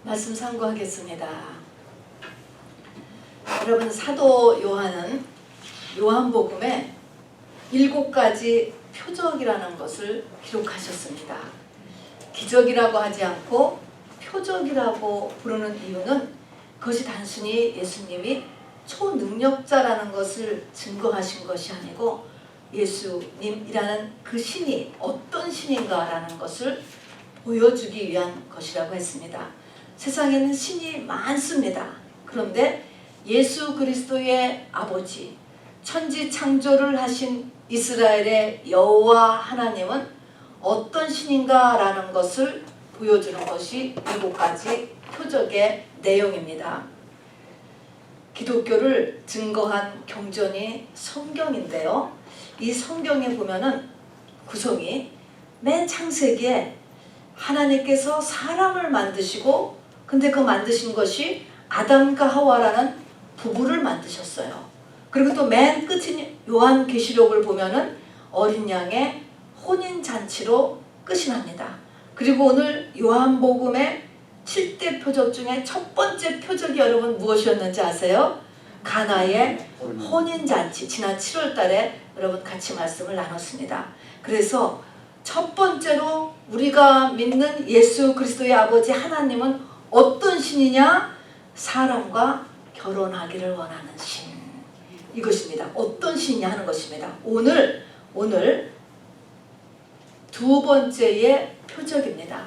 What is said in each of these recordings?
말씀 상고하겠습니다. 여러분, 사도 요한은 요한복음에 7가지 표적이라는 것을 기록하셨습니다. 기적이라고 하지 않고 표적이라고 부르는 이유는 그것이 단순히 예수님이 초능력자라는 것을 증거하신 것이 아니고 예수님이라는 그 신이 어떤 신인가라는 것을 보여주기 위한 것이라고 했습니다. 세상에는 신이 많습니다. 그런데 예수 그리스도의 아버지, 천지 창조를 하신 이스라엘의 여호와 하나님은 어떤 신인가라는 것을 보여주는 것이 7가지 표적의 내용입니다. 기독교를 증거한 경전이 성경인데요. 이 성경에 보면은 구성이 맨 창세기에 하나님께서 사람을 만드시고, 근데 그 만드신 것이 아담과 하와라는 부부를 만드셨어요. 그리고 또 맨 끝인 요한계시록을 보면은 어린 양의 혼인잔치로 끝이 납니다. 그리고 오늘 요한복음의 7대 표적 중에 첫 번째 표적이 여러분 무엇이었는지 아세요? 가나의 혼인잔치. 지난 7월 달에 여러분 같이 말씀을 나눴습니다. 그래서 첫 번째로 우리가 믿는 예수 그리스도의 아버지 하나님은 어떤 신이냐? 사람과 결혼하기를 원하는 신. 이것입니다. 어떤 신이냐 하는 것입니다. 오늘 두 번째의 표적입니다.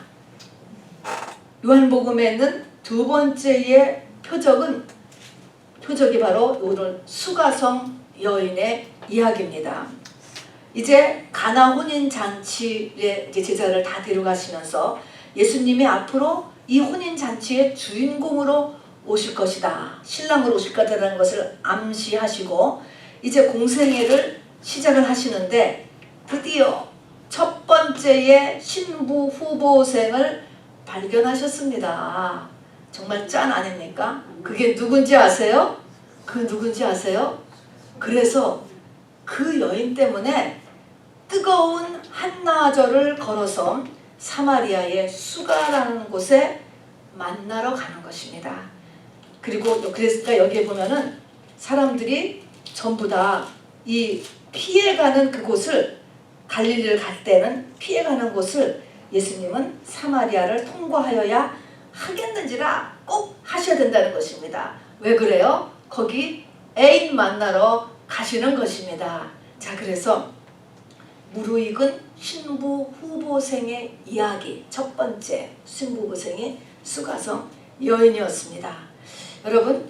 요한복음에는 두 번째의 표적이 바로 오늘 수가성 여인의 이야기입니다. 이제 가나 혼인잔치에 제자를 다 데려가시면서 예수님이 앞으로 이 혼인잔치의 주인공으로 오실 것이다, 신랑으로 오실 것이라는 것을 암시하시고 이제 공생애를 시작을 하시는데 드디어 첫 번째의 신부 후보생을 발견하셨습니다. 정말 짠 아닙니까? 그게 누군지 아세요? 그 누군지 아세요? 그래서 그 여인 때문에 뜨거운 한나절을 걸어서 사마리아의 수가라는 곳에 만나러 가는 것입니다. 그리고 그래서 여기에 보면은 사람들이 전부 다 이 피해가는 그곳을, 갈릴리를 갈 때는 피해가는 곳을 예수님은 사마리아를 통과하여야 하겠는지라 꼭 하셔야 된다는 것입니다. 왜 그래요? 거기 애인 만나러 가시는 것입니다. 자, 그래서 무르익은 신부 후보생의 이야기, 첫 번째 신부 후보생이 수가성 여인이었습니다. 여러분,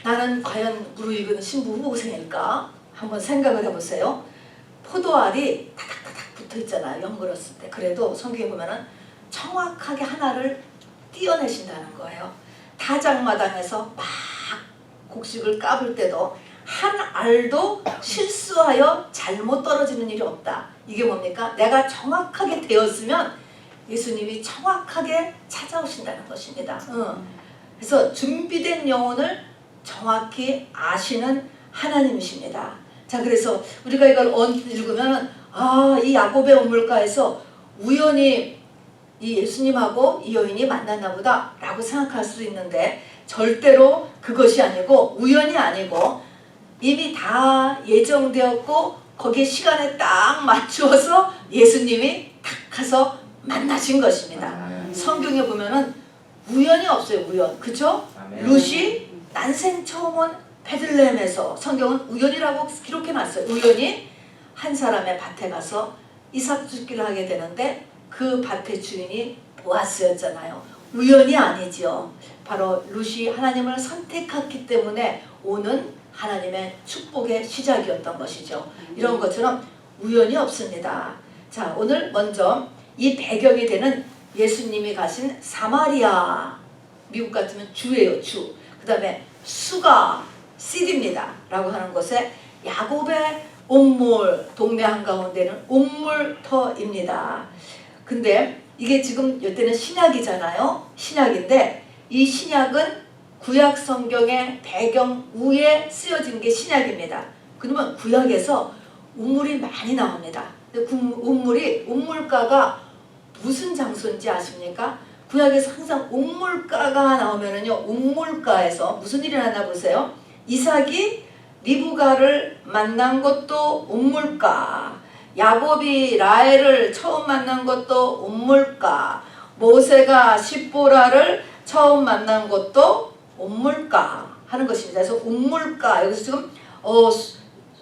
나는 과연 무르익은 신부 후보생일까? 한번 생각을 해보세요. 포도알이 타닥타닥 붙어있잖아요. 연그렸을 때. 그래도 성경에 보면은 정확하게 하나를 띄어내신다는 거예요. 타작마당에서 막 곡식을 까불 때도 한 알도 실수하여 잘못 떨어지는 일이 없다. 이게 뭡니까? 내가 정확하게 되었으면 예수님이 정확하게 찾아오신다는 것입니다. 그래서 준비된 영혼을 정확히 아시는 하나님이십니다. 자, 그래서 우리가 이걸 읽으면 이 야곱의 우물가에서 우연히 이 예수님하고 이 여인이 만났나 보다 라고 생각할 수도 있는데 절대로 그것이 아니고, 우연이 아니고 이미 다 예정되었고 거기에 시간에 딱 맞추어서 예수님이 탁 가서 만나신 것입니다. 성경에 보면은 우연이 없어요. 우연. 그죠? 룻이 난생 처음 온 베들레헴에서 성경은 우연이라고 기록해놨어요. 우연히 한 사람의 밭에 가서 이삭 죽기를 하게 되는데 그 밭의 주인이 보아스였잖아요. 우연이 아니지요. 바로 룻이 하나님을 선택했기 때문에 오는 하나님의 축복의 시작이었던 것이죠. 이런 것처럼 우연이 없습니다. 자, 오늘 먼저 이 배경이 되는 예수님이 가신 사마리아, 미국 같으면 주예요. 주. 그 다음에 수가, 시리입니다 라고 하는 곳에 야곱의 옥물, 동네 한가운데는 옥물터입니다. 근데 이게 지금 이때는 신약이잖아요. 신약인데 이 신약은 구약 성경의 배경 위에 쓰여진 게 신약입니다. 그러면 구약에서 우물이 많이 나옵니다. 근데 그 우물이, 우물가가 무슨 장소인지 아십니까? 구약에서 항상 옥물가가 나오면은요, 옥물가에서 무슨 일이 일어나나 보세요. 이삭이 리브가를 만난 것도 옥물가, 야곱이 라헬을 처음 만난 것도 옥물가, 모세가 십보라를 처음 만난 것도 옥물가 하는 것입니다. 그래서 옥물가, 여기서 지금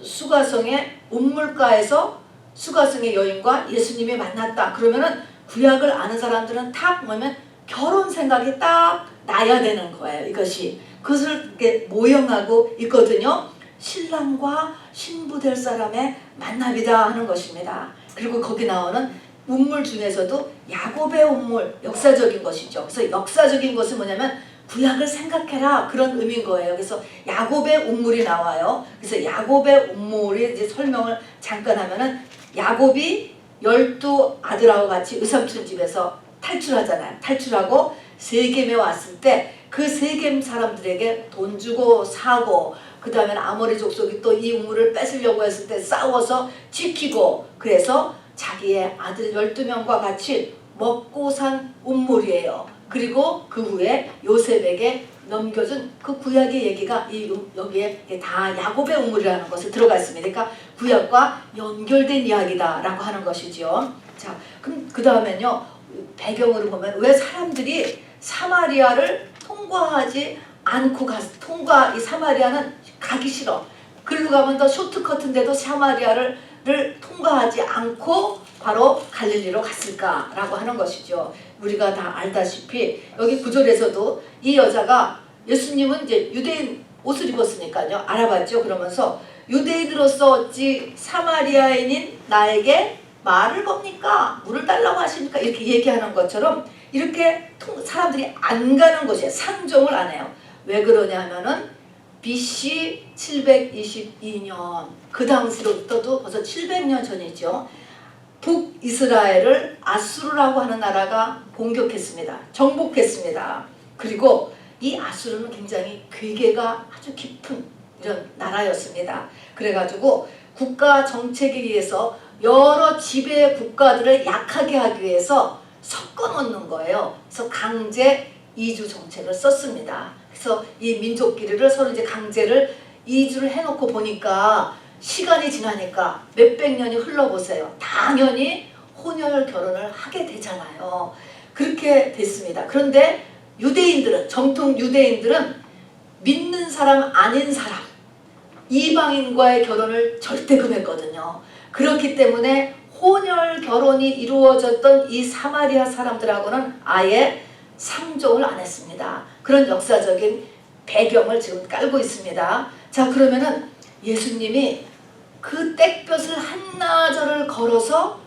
수가성의 옥물가에서 수가성의 여인과 예수님이 만났다. 그러면은 구약을 아는 사람들은 딱 보면 결혼 생각이 딱 나야 되는 거예요. 이것이 그것을 이렇게 모형하고 있거든요. 신랑과 신부 될 사람의 만남이다 하는 것입니다. 그리고 거기 나오는 운물 중에서도 야곱의 운물, 역사적인 것이죠. 그래서 역사적인 것은 뭐냐면 구약을 생각해라, 그런 의미인 거예요. 그래서 야곱의 운물이 나와요. 그래서 야곱의 운물이 이제 설명을 잠깐 하면은, 야곱이 12아들하고 같이 의삼촌 집에서 탈출하잖아요. 탈출하고 세겜에 왔을 때 그 세겜 사람들에게 돈 주고 사고, 그 다음에 아모리 족속이 또 이 우물을 뺏으려고 했을 때 싸워서 지키고, 그래서 자기의 아들 12명과 같이 먹고 산 우물이에요. 그리고 그 후에 요셉에게 넘겨준 그 구약의 얘기가 여기에 다 야곱의 우물이라는 것에 들어가 있습니다. 그러니까 구약과 연결된 이야기다라고 하는 것이죠. 자, 그럼 그 다음에는요, 배경으로 보면 왜 사람들이 사마리아를 통과하지 않고 이 사마리아는 가기 싫어. 그리고 가면 더 쇼트커트인데도 사마리아를 통과하지 않고 바로 갈릴리로 갔을까라고 하는 것이죠. 우리가 다 알다시피 여기 9절에서도 이 여자가, 예수님은 이제 유대인 옷을 입었으니까요, 알아봤죠. 그러면서 유대인으로서 어찌 사마리아인인 나에게 말을 겁니까? 물을 달라고 하십니까? 이렇게 얘기하는 것처럼 이렇게 사람들이 안 가는 곳이에요. 상종을 안 해요. 왜 그러냐 하면은 BC 722년, 그 당시로부터도 벌써 700년 전이죠. 북이스라엘을 아수르라고 하는 나라가 공격했습니다. 정복했습니다. 그리고 이 아수르는 굉장히 괴계가 아주 깊은 이런 나라였습니다. 그래가지고 국가 정책에 의해서 여러 지배 국가들을 약하게 하기 위해서 섞어 놓는 거예요. 그래서 강제 이주 정책을 썼습니다. 그래서 이 민족끼리를 서로 이제 강제를 이주를 해놓고 보니까 시간이 지나니까 몇백 년이 흘러보세요. 당연히 혼혈 결혼을 하게 되잖아요. 그렇게 됐습니다. 그런데 유대인들은, 정통 유대인들은 믿는 사람 아닌 사람, 이방인과의 결혼을 절대 금했거든요. 그렇기 때문에 혼혈 결혼이 이루어졌던 이 사마리아 사람들하고는 아예 상종을 안 했습니다. 그런 역사적인 배경을 지금 깔고 있습니다. 자, 그러면은 예수님이 그 땡볕을 한나절을 걸어서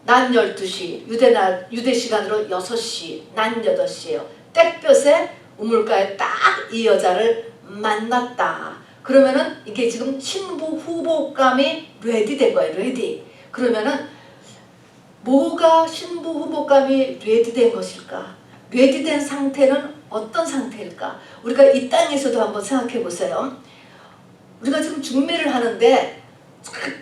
낮 12시, 유대 시간으로 6시, 낮 8시예요. 땡볕에 우물가에 딱 이 여자를 만났다. 그러면은 이게 지금 신부 후보감이 레디된 거예요. 레디. 그러면은 뭐가 신부 후보감이 레디된 것일까? 레디된 상태는 어떤 상태일까? 우리가 이 땅에서도 한번 생각해 보세요. 우리가 지금 중매를 하는데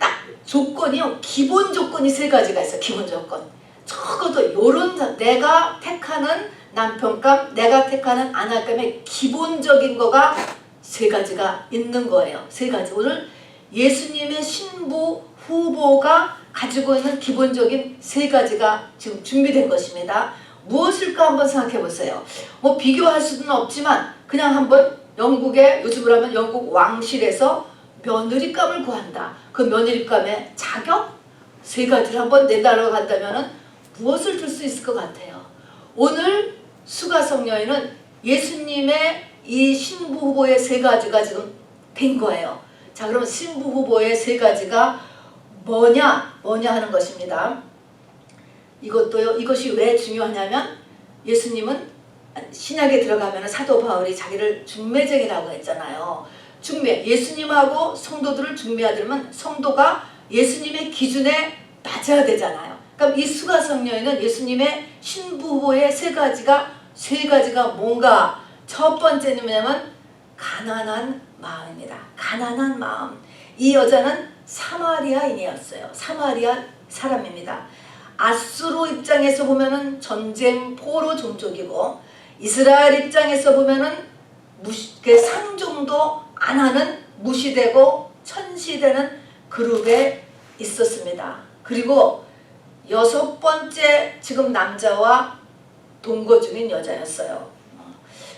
딱 조건이요, 기본 조건이 3가지가 있어요. 기본 조건. 적어도 요런 내가 택하는 남편감, 내가 택하는 아내감의 기본적인 거가 3가지가 있는 거예요. 3가지. 오늘 예수님의 신부 후보가 가지고 있는 기본적인 3가지가 지금 준비된 것입니다. 무엇일까 한번 생각해 보세요. 뭐 비교할 수는 없지만 그냥 한번 영국의, 요즘으로 하면 영국 왕실에서 며느리감을 구한다. 그 며느리감의 자격 3가지를 한번 내달라고 한다면 무엇을 줄 수 있을 것 같아요? 오늘 수가성 여인은 예수님의 이 신부 후보의 3가지가 지금 된 거예요. 자, 그럼 신부 후보의 3가지가 뭐냐 하는 것입니다. 이것도요, 이것이 왜 중요하냐면 예수님은 신약에 들어가면 사도 바울이 자기를 중매쟁이라고 했잖아요. 중매, 예수님하고 성도들을 중매하려면 성도가 예수님의 기준에 맞아야 되잖아요. 그럼 이 수가성 여인은 예수님의 신부 후보의 3가지가 뭔가? 첫 번째는 뭐냐면 가난한 마음입니다. 가난한 마음. 이 여자는 사마리아인이었어요. 사마리아 사람입니다. 아수르 입장에서 보면은 전쟁 포로 종족이고 이스라엘 입장에서 보면은 상종도 안 하는 무시되고 천시되는 그룹에 있었습니다. 그리고 6번째 지금 남자와 동거 중인 여자였어요.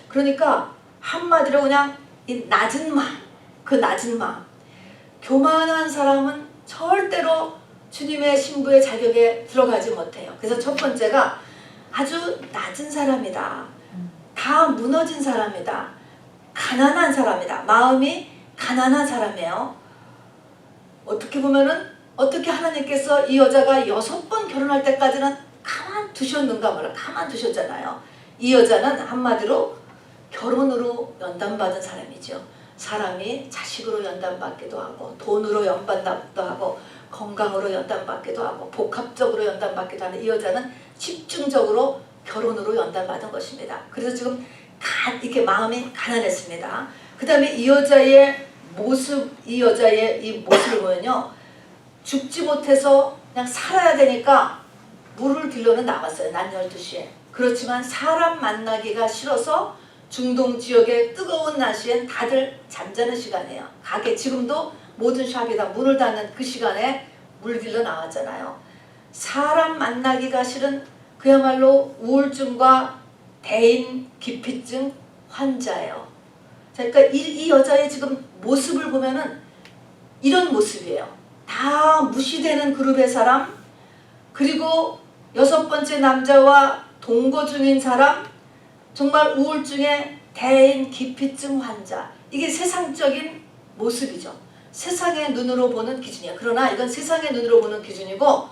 그러니까 한마디로 그냥 이 낮은 마음, 그 낮은 마음. 교만한 사람은 절대로 주님의 신부의 자격에 들어가지 못해요. 그래서 첫 번째가 아주 낮은 사람이다. 다 무너진 사람이다. 가난한 사람이다. 마음이 가난한 사람이에요. 어떻게 보면은 어떻게 하나님께서 이 여자가 6번 결혼할 때까지는 가만두셨는가 몰라. 가만두셨잖아요. 이 여자는 한마디로 결혼으로 연단받은 사람이죠. 사람이 자식으로 연단받기도 하고 돈으로 연단받기도 하고 건강으로 연단받기도 하고 복합적으로 연단받기도 하는 이 여자는 집중적으로 결혼으로 연단받은 것입니다. 그래서 지금 이렇게 마음이 가난했습니다. 그 다음에 이 여자의 모습, 이 여자의 이 모습을 보면요, 죽지 못해서 그냥 살아야 되니까 물을 길러는 나왔어요. 낮 12시에. 그렇지만 사람 만나기가 싫어서 중동 지역의 뜨거운 날씨엔 다들 잠자는 시간이에요. 가게 지금도 모든 샵이 다 문을 닫는 그 시간에 물 길러 나왔잖아요. 사람 만나기가 싫은 그야말로 우울증과 대인 기피증 환자예요. 그러니까 이 여자의 지금 모습을 보면은 이런 모습이에요. 다 무시되는 그룹의 사람, 그리고 6번째 남자와 동거 중인 사람, 정말 우울증의 대인 기피증 환자. 이게 세상적인 모습이죠. 세상의 눈으로 보는 기준이에요. 그러나 이건 세상의 눈으로 보는 기준이고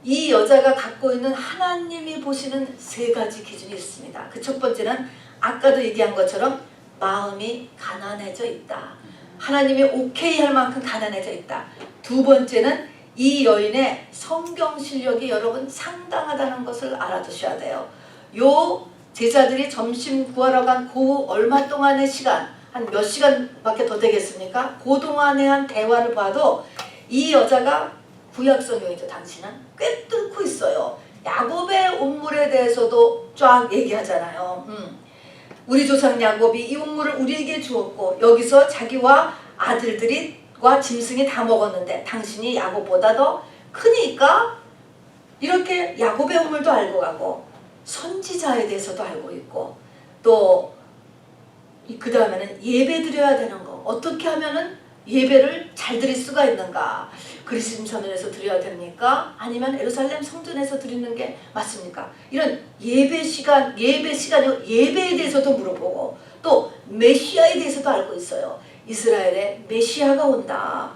이 여자가 갖고 있는 하나님이 보시는 3가지 기준이 있습니다. 그 첫 번째는 아까도 얘기한 것처럼 마음이 가난해져 있다. 하나님이 오케이 할 만큼 가난해져 있다. 두 번째는 이 여인의 성경 실력이 여러분 상당하다는 것을 알아두셔야 돼요. 요 제자들이 점심 구하러 간 그 얼마 동안의 시간, 한 몇 시간밖에 더 되겠습니까? 그 동안에 한 대화를 봐도 이 여자가 구약 성경이죠. 당신은 꿰뚫고 있어요. 야곱의 운물에 대해서도 쫙 얘기하잖아요. 우리 조상 야곱이 이 운물을 우리에게 주었고 여기서 자기와 아들들과 짐승이 다 먹었는데 당신이 야곱보다 더 크니까 이렇게 야곱의 운물도 알고 가고 선지자에 대해서도 알고 있고 또 그 다음에는 예배 드려야 되는 거, 어떻게 하면은 예배를 잘 드릴 수가 있는가, 그리스도 성전에서 드려야 됩니까? 아니면 예루살렘 성전에서 드리는 게 맞습니까? 이런 예배에 대해서도 물어보고 또 메시아에 대해서도 알고 있어요. 이스라엘에 메시아가 온다.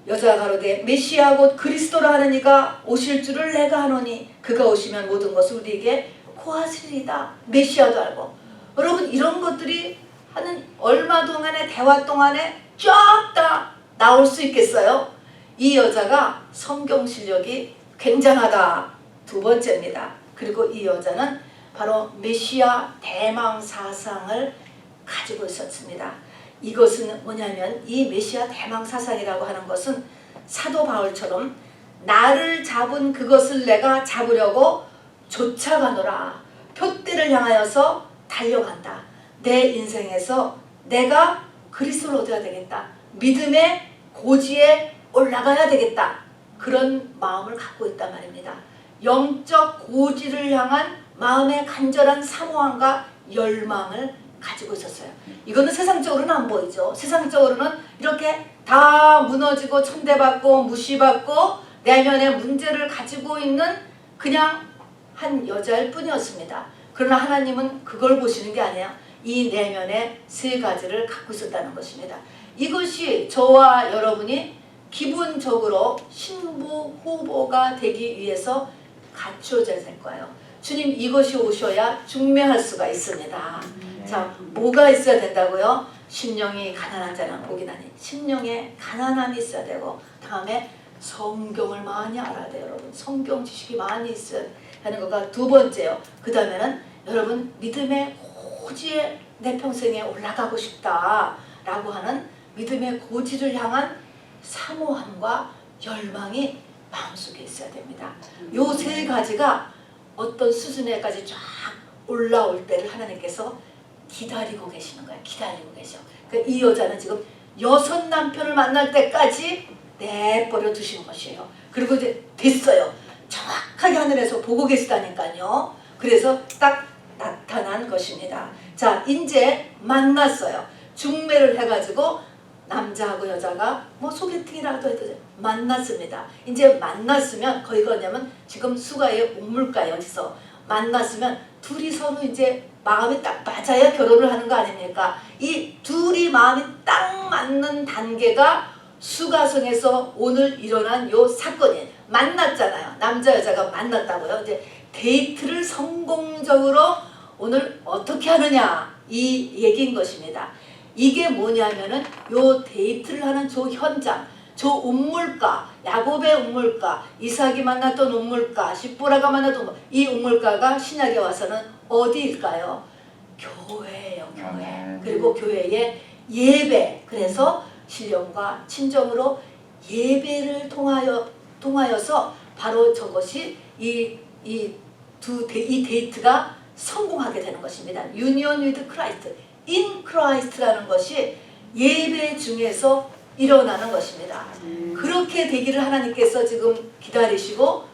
여자가 가로되 메시아 곧 그리스도라 하는 이가 오실 줄을 내가 아노니 그가 오시면 모든 것을 우리에게 고하시리이다. 메시아도 알고. 여러분 이런 것들이 하는 얼마 동안의 대화 동안에 쫙 다 나올 수 있겠어요? 이 여자가 성경 실력이 굉장하다. 두 번째입니다. 그리고 이 여자는 바로 메시아 대망 사상을 가지고 있었습니다. 이것은 뭐냐면 이 메시아 대망 사상이라고 하는 것은 사도 바울처럼 나를 잡은 그것을 내가 잡으려고 쫓아가노라. 표대를 향하여서 달려간다. 내 인생에서 내가 그리스도를 얻어야 되겠다. 믿음의 고지에 올라가야 되겠다. 그런 마음을 갖고 있단 말입니다. 영적 고지를 향한 마음의 간절한 사모함과 열망을 가지고 있었어요. 이거는 세상적으로는 안 보이죠. 세상적으로는 이렇게 다 무너지고 천대받고 무시받고 내면의 문제를 가지고 있는 그냥 한 여자일 뿐이었습니다. 그러나 하나님은 그걸 보시는 게 아니에요. 이 내면의 3가지를 갖고 있었다는 것입니다. 이것이 저와 여러분이 기본적으로 신부 후보가 되기 위해서 갖춰져야 될 거예요. 주님 이것이 오셔야 중매할 수가 있습니다. 자, 뭐가 있어야 된다고요? 심령이 가난한 자는 복이 나니. 심령에 가난함이 있어야 되고 다음에 성경을 많이 알아야 돼요. 여러분 성경 지식이 많이 있어야 하는 거가 두 번째요. 그 다음에는 여러분 믿음의 고지에 내 평생에 올라가고 싶다 라고 하는 믿음의 고지를 향한 사모함과 열망이 마음속에 있어야 됩니다. 요 세 가지가 어떤 수준에까지 쫙 올라올 때를 하나님께서 기다리고 계시는 거예요. 기다리고 계셔. 그러니까 이 여자는 지금 6 남편을 만날 때까지 내버려 두신 것이에요. 그리고 이제 됐어요. 정확하게 하늘에서 보고 계시다니까요. 그래서 딱 나타난 것입니다. 자, 이제 만났어요. 중매를 해가지고 남자하고 여자가 뭐 소개팅이라도 해도 만났습니다. 이제 만났으면 거기가 뭐냐면 지금 수가의 옥물가 여기서 만났으면 둘이 서로 이제 마음이 딱 맞아야 결혼을 하는 거 아닙니까? 이 둘이 마음이 딱 맞는 단계가 수가성에서 오늘 일어난 요 사건이 만났잖아요. 남자 여자가 만났다고요. 이제 데이트를 성공적으로 오늘 어떻게 하느냐 이 얘기인 것입니다. 이게 뭐냐면은 요 데이트를 하는 저 현장, 저 옥물가, 야곱의 옥물가, 이삭이 만났던 옥물가, 십보라가 만났던 이 옥물가가 신약에 와서는 어디일까요? 교회예요. 교회. 그리고 교회의 예배. 그래서 신령과 친정으로 예배를 통하여서 바로 저것이 이 데이트가 성공하게 되는 것입니다. Union with Christ, in Christ라는 것이 예배 중에서 일어나는 것입니다. 그렇게 되기를 하나님께서 지금 기다리시고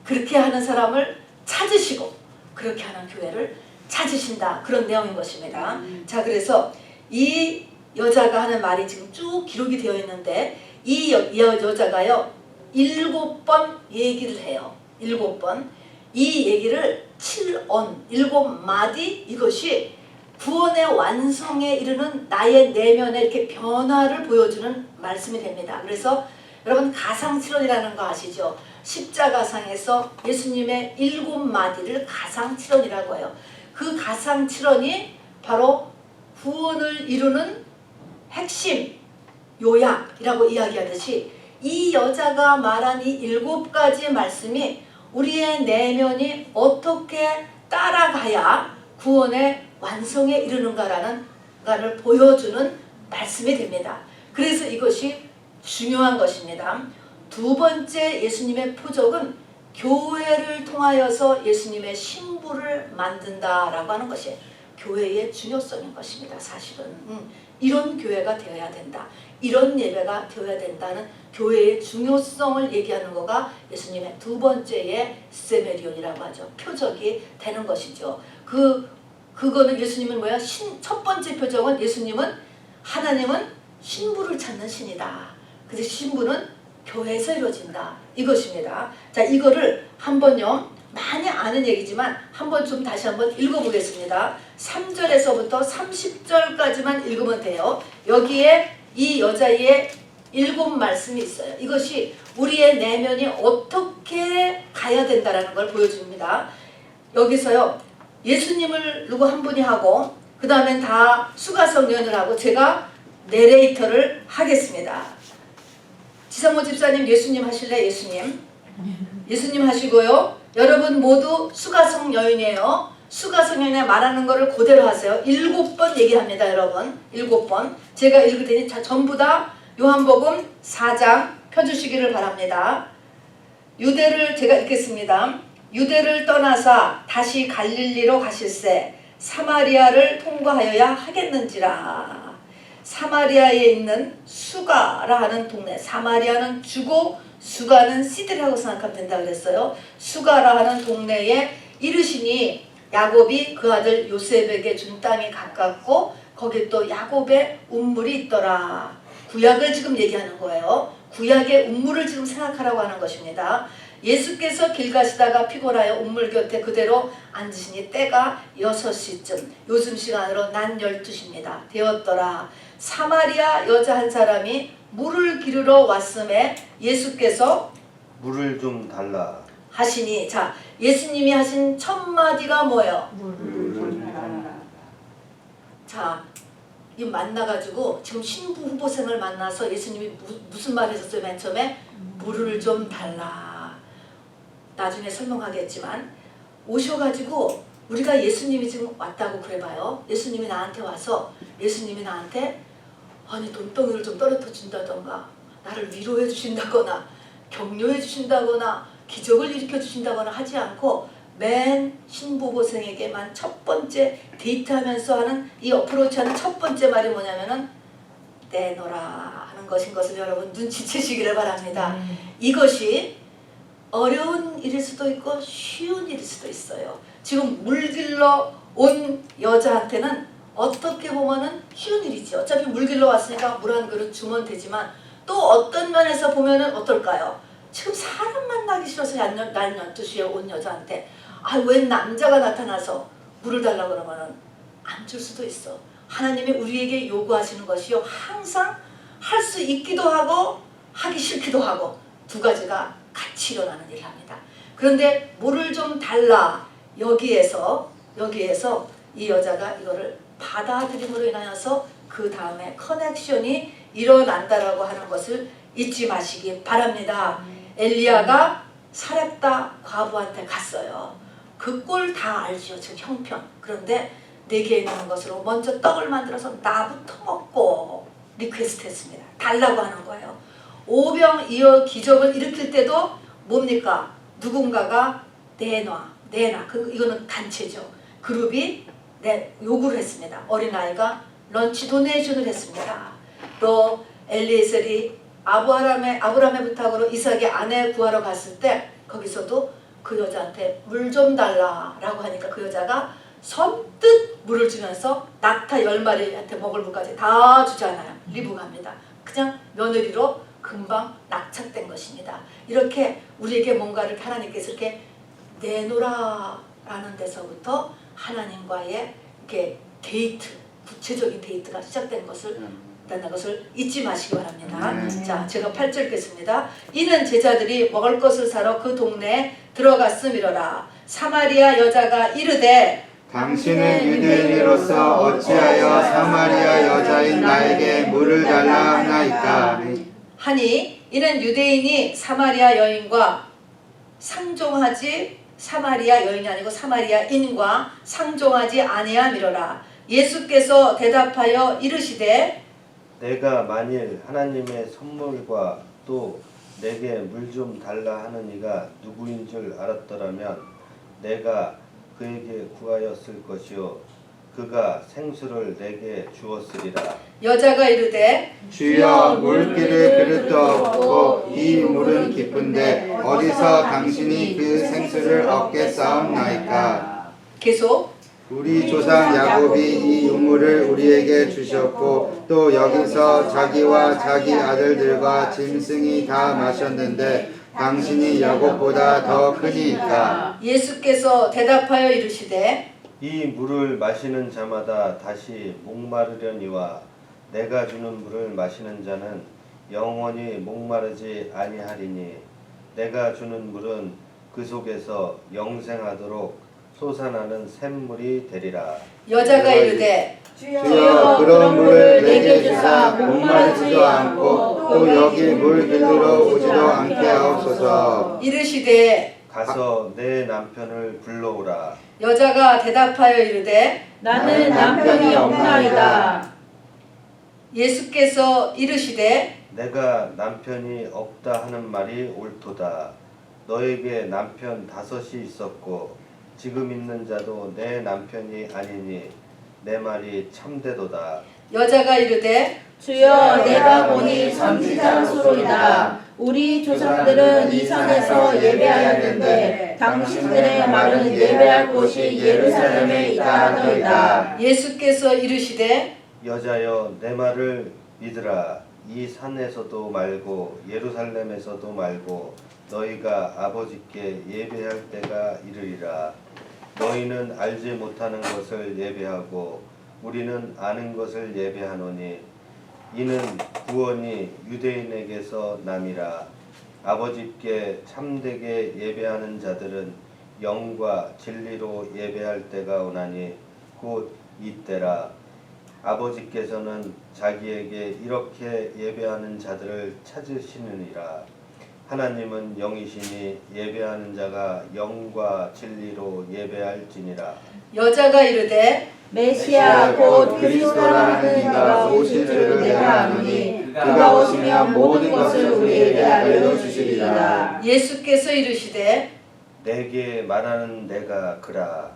그렇게 하는 사람을 찾으시고 그렇게 하는 교회를 찾으신다. 그런 내용인 것입니다. 자, 그래서 이 여자가 하는 말이 지금 쭉 기록이 되어 있는데 이 여자가요 7번 얘기를 해요. 7번. 이 얘기를 7언, 7마디 이것이 구원의 완성에 이르는 나의 내면의 이렇게 변화를 보여주는 말씀이 됩니다. 그래서 여러분 가상칠언이라는 거 아시죠? 십자가상에서 예수님의 7마디를 가상칠언이라고 해요. 그 가상칠언이 바로 구원을 이루는 핵심, 요약이라고 이야기하듯이 이 여자가 말한 이 7가지 말씀이 우리의 내면이 어떻게 따라가야 구원의 완성에 이르는가라는 가를 보여주는 말씀이 됩니다. 그래서 이것이 중요한 것입니다. 두 번째 예수님의 표적은 교회를 통하여서 예수님의 신부를 만든다라고 하는 것이 교회의 중요성인 것입니다. 사실은 이런 교회가 되어야 된다. 이런 예배가 되어야 된다는 교회의 중요성을 얘기하는 거가 예수님의 두 번째의 세메리온이라고 하죠. 표적이 되는 것이죠. 그거는 예수님은 뭐야? 첫 번째 표적은 예수님은 하나님은 신부를 찾는 신이다. 그래서 신부는 교회에서 이루어진다. 이것입니다. 자, 이거를 한번요. 많이 아는 얘기지만 한번 좀 다시 한번 읽어보겠습니다. 3절에서부터 30절까지만 읽으면 돼요. 여기에 이 여자의 7말씀이 있어요. 이것이 우리의 내면이 어떻게 가야 된다는 걸 보여줍니다. 여기서요. 예수님을 누구 한 분이 하고 그 다음엔 다 수가성년을 하고 제가 내레이터를 하겠습니다. 지상모 집사님 예수님 하실래? 예수님 하시고요. 여러분 모두 수가성 여인이에요. 수가성 여인에 말하는 거를 그대로 하세요. 7번 얘기합니다. 여러분 7번 제가 읽을 테니 전부 다 요한복음 4장 펴주시기를 바랍니다. 유대를 제가 읽겠습니다. 유대를 떠나사 다시 갈릴리로 가실새 사마리아를 통과하여야 하겠는지라. 사마리아에 있는 수가라 하는 동네, 사마리아는 주고 수가는 시드라고 생각하면 된다 그랬어요. 수가라 하는 동네에 이르시니 야곱이 그 아들 요셉에게 준 땅이 가깝고 거기 또 야곱의 운물이 있더라. 구약을 지금 얘기하는 거예요. 구약의 운물을 지금 생각하라고 하는 것입니다. 예수께서 길 가시다가 피곤하여 운물 곁에 그대로 앉으시니 때가 6시쯤 요즘 시간으로 난 12시입니다. 되었더라. 사마리아 여자 한 사람이 물을 기르러 왔음에 예수께서 물을 좀 달라 하시니 자 예수님이 하신 첫 마디가 뭐예요? 자 이 만나가지고 지금 신부 후보생을 만나서 예수님이 무슨 말 하셨어요? 맨 처음에 물을 좀 달라. 나중에 설명하겠지만 오셔가지고 우리가 예수님이 지금 왔다고 그래봐요. 예수님이 나한테 와서 예수님이 나한테 아니 돈덩이를 좀 떨어뜨려 준다던가 나를 위로해 주신다거나 격려해 주신다거나 기적을 일으켜 주신다거나 하지 않고 맨 신부고생에게만 첫 번째 데이트하면서 하는 이 어프로치하는 첫 번째 말이 뭐냐면은 내놓으라 하는 것인 것을 여러분 눈치채시기를 바랍니다. 이것이 어려운 일일 수도 있고 쉬운 일일 수도 있어요. 지금 물길러 온 여자한테는 어떻게 보면은 쉬운 일이지. 어차피 물길러 왔으니까 물 한 그릇 주면 되지만 또 어떤 면에서 보면은 어떨까요? 지금 사람 만나기 싫어서 날 12시에 온 여자한테 웬 남자가 나타나서 물을 달라고 그러면은 안 줄 수도 있어. 하나님이 우리에게 요구하시는 것이요 항상 할 수 있기도 하고 하기 싫기도 하고 두 가지가 같이 일어나는 일을 합니다. 그런데 물을 좀 달라. 여기에서 이 여자가 이거를 받아들임으로 인하여서 그 다음에 커넥션이 일어난다라고 하는 것을 잊지 마시기 바랍니다. 엘리야가 사렙다 과부한테 갔어요. 그 꼴 다 알죠. 즉 형편. 그런데 내게 있는 것으로 먼저 떡을 만들어서 나부터 먹고 리퀘스트 했습니다. 달라고 하는 거예요. 오병이어 기적을 일으킬 때도 뭡니까? 누군가가 내놔. 이거는 단체죠. 그룹이 요구를 했습니다. 어린아이가 런치 도네이션을 했습니다. 또 엘리에셀이 아브라함의 부탁으로 이삭의 아내 구하러 갔을 때 거기서도 그 여자한테 물 좀 달라라고 하니까 그 여자가 선뜻 물을 주면서 낙타 10마리한테 먹을 물까지 다 주잖아요. 리브갑니다. 그냥 며느리로 금방 낙착된 것입니다. 이렇게 우리에게 뭔가를 하나님께서 이렇게 내놓으라라는 데서부터 하나님과의 이렇게 데이트, 구체적인 데이트가 시작된 것을 잊지 마시기 바랍니다. 자, 제가 8절 읽겠습니다. 이는 제자들이 먹을 것을 사러 그 동네에 들어갔음이로라. 사마리아 여자가 이르되 당신은 유대인으로서 어찌하여 사마리아 여자인 나에게 물을 달라 하나이까? 하니 이는 유대인이 사마리아 여인과 상종하지 사마리아 여인이 아니고 사마리아인과 상종하지 아니함이로라. 예수께서 대답하여 이르시되 내가 만일 하나님의 선물과 또 내게 물 좀 달라 하는 이가 누구인 줄 알았더라면 내가 그에게 구하였을 것이요 그가 생수를 내게 주었으리라. 여자가 이르되 주여 물기를 그릇도 없고 이 물은 깊은데 어디서 당신이 그 생수를 얻겠사옵나이까? 계속 우리 조상 야곱이 이 우물을 우리에게 주셨고 또 여기서 자기와 자기 아들들과 짐승이 다 마셨는데 당신이 야곱보다 더 크니까? 예수께서 대답하여 이르시되 이 물을 마시는 자마다 다시 목마르려니와 내가 주는 물을 마시는 자는 영원히 목마르지 아니하리니 내가 주는 물은 그 속에서 영생하도록 솟아나는 샘물이 되리라. 여자가 이르되 주여 그런 물을 내게 주사 목마르지도 않고 또 여기 물 길러 오지도 않게 하옵소서. 이르시되 가서 내 남편을 불러오라. 여자가 대답하여 이르되 나는 남편이 없나이다. 예수께서 이르시되 내가 남편이 없다 하는 말이 옳도다. 너에게 남편 5이 있었고 지금 있는 자도 내 남편이 아니니 내 말이 참되도다. 여자가 이르되 주여 내가 보니 선지자로소이다. 우리 조상들은 이 산에서 예배하였는데 당신들의 말은 예배할 곳이 예루살렘에 있다 하더이다. 예수께서 이르시되 여자여 내 말을 믿으라. 이 산에서도 말고 예루살렘에서도 말고 너희가 아버지께 예배할 때가 이르리라. 너희는 알지 못하는 것을 예배하고 우리는 아는 것을 예배하노니 이는 구원이 유대인에게서 남이라. 아버지께 참되게 예배하는 자들은 영과 진리로 예배할 때가 오나니 곧 이때라. 아버지께서는 자기에게 이렇게 예배하는 자들을 찾으시느니라. 하나님은 영이시니 예배하는 자가 영과 진리로 예배할지니라. 여자가 이르되 메시아 곧 그리스도라는 이가 오실 줄 내가 아노니 그가 오시면 모든 것을 우리에게 알려주시리라. 예수께서 이르시되 내게 말하는 내가 그라.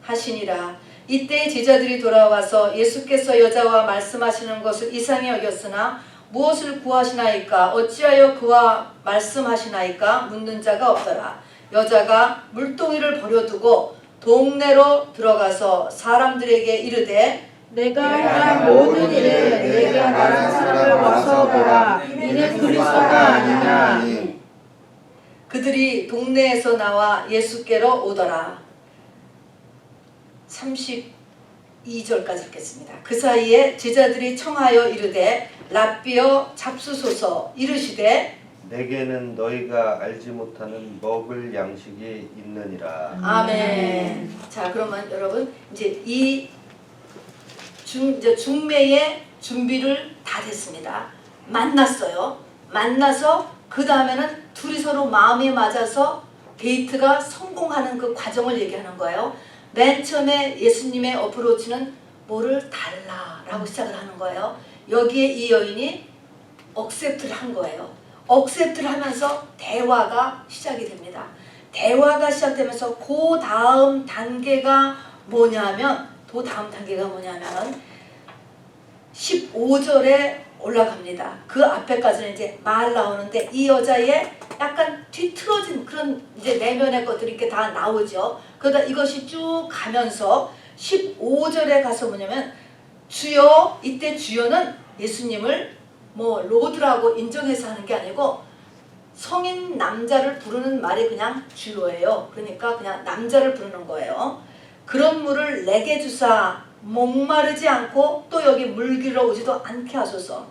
하시니라. 이때 제자들이 돌아와서 예수께서 여자와 말씀하시는 것을 이상히 여겼으나 무엇을 구하시나이까 어찌하여 그와 말씀하시나이까 묻는 자가 없더라. 여자가 물동이를 버려두고 동네로 들어가서 사람들에게 이르되 내가 한 모든 일을 내게 말한 사람을 와서 보라. 이는 그리스도가 아니냐. 그들이 동네에서 나와 예수께로 오더라. 32절까지 읽겠습니다. 그 사이에 제자들이 청하여 이르되 랍비여 잡수소서. 이르시되 내게는 너희가 알지 못하는 먹을 양식이 있느니라. 아멘. 자, 그러면 여러분 이제 이 중매의 준비를 다 됐습니다. 만났어요. 만나서 그 다음에는 둘이 서로 마음에 맞아서 데이트가 성공하는 그 과정을 얘기하는 거예요. 맨 처음에 예수님의 어프로치는 뭐를 달라라고 시작을 하는 거예요. 여기에 이 여인이 억셉트를 한 거예요. 억셉트를 하면서 대화가 시작이 됩니다. 대화가 시작되면서 그 다음 단계가 뭐냐면 15절에 올라갑니다. 그 앞에까지는 이제 말 나오는데 이 여자의 약간 뒤틀어진 그런 이제 내면의 것들이 이렇게 다 나오죠. 그러다 이것이 쭉 가면서 15절에 가서 뭐냐면 주여, 이때 주여는 예수님을 뭐 로드라고 인정해서 하는 게 아니고 성인 남자를 부르는 말이 그냥 주여예요. 그러니까 그냥 남자를 부르는 거예요. 그런 물을 내게 주사 목마르지 않고 또 여기 물기러 오지도 않게 하소서.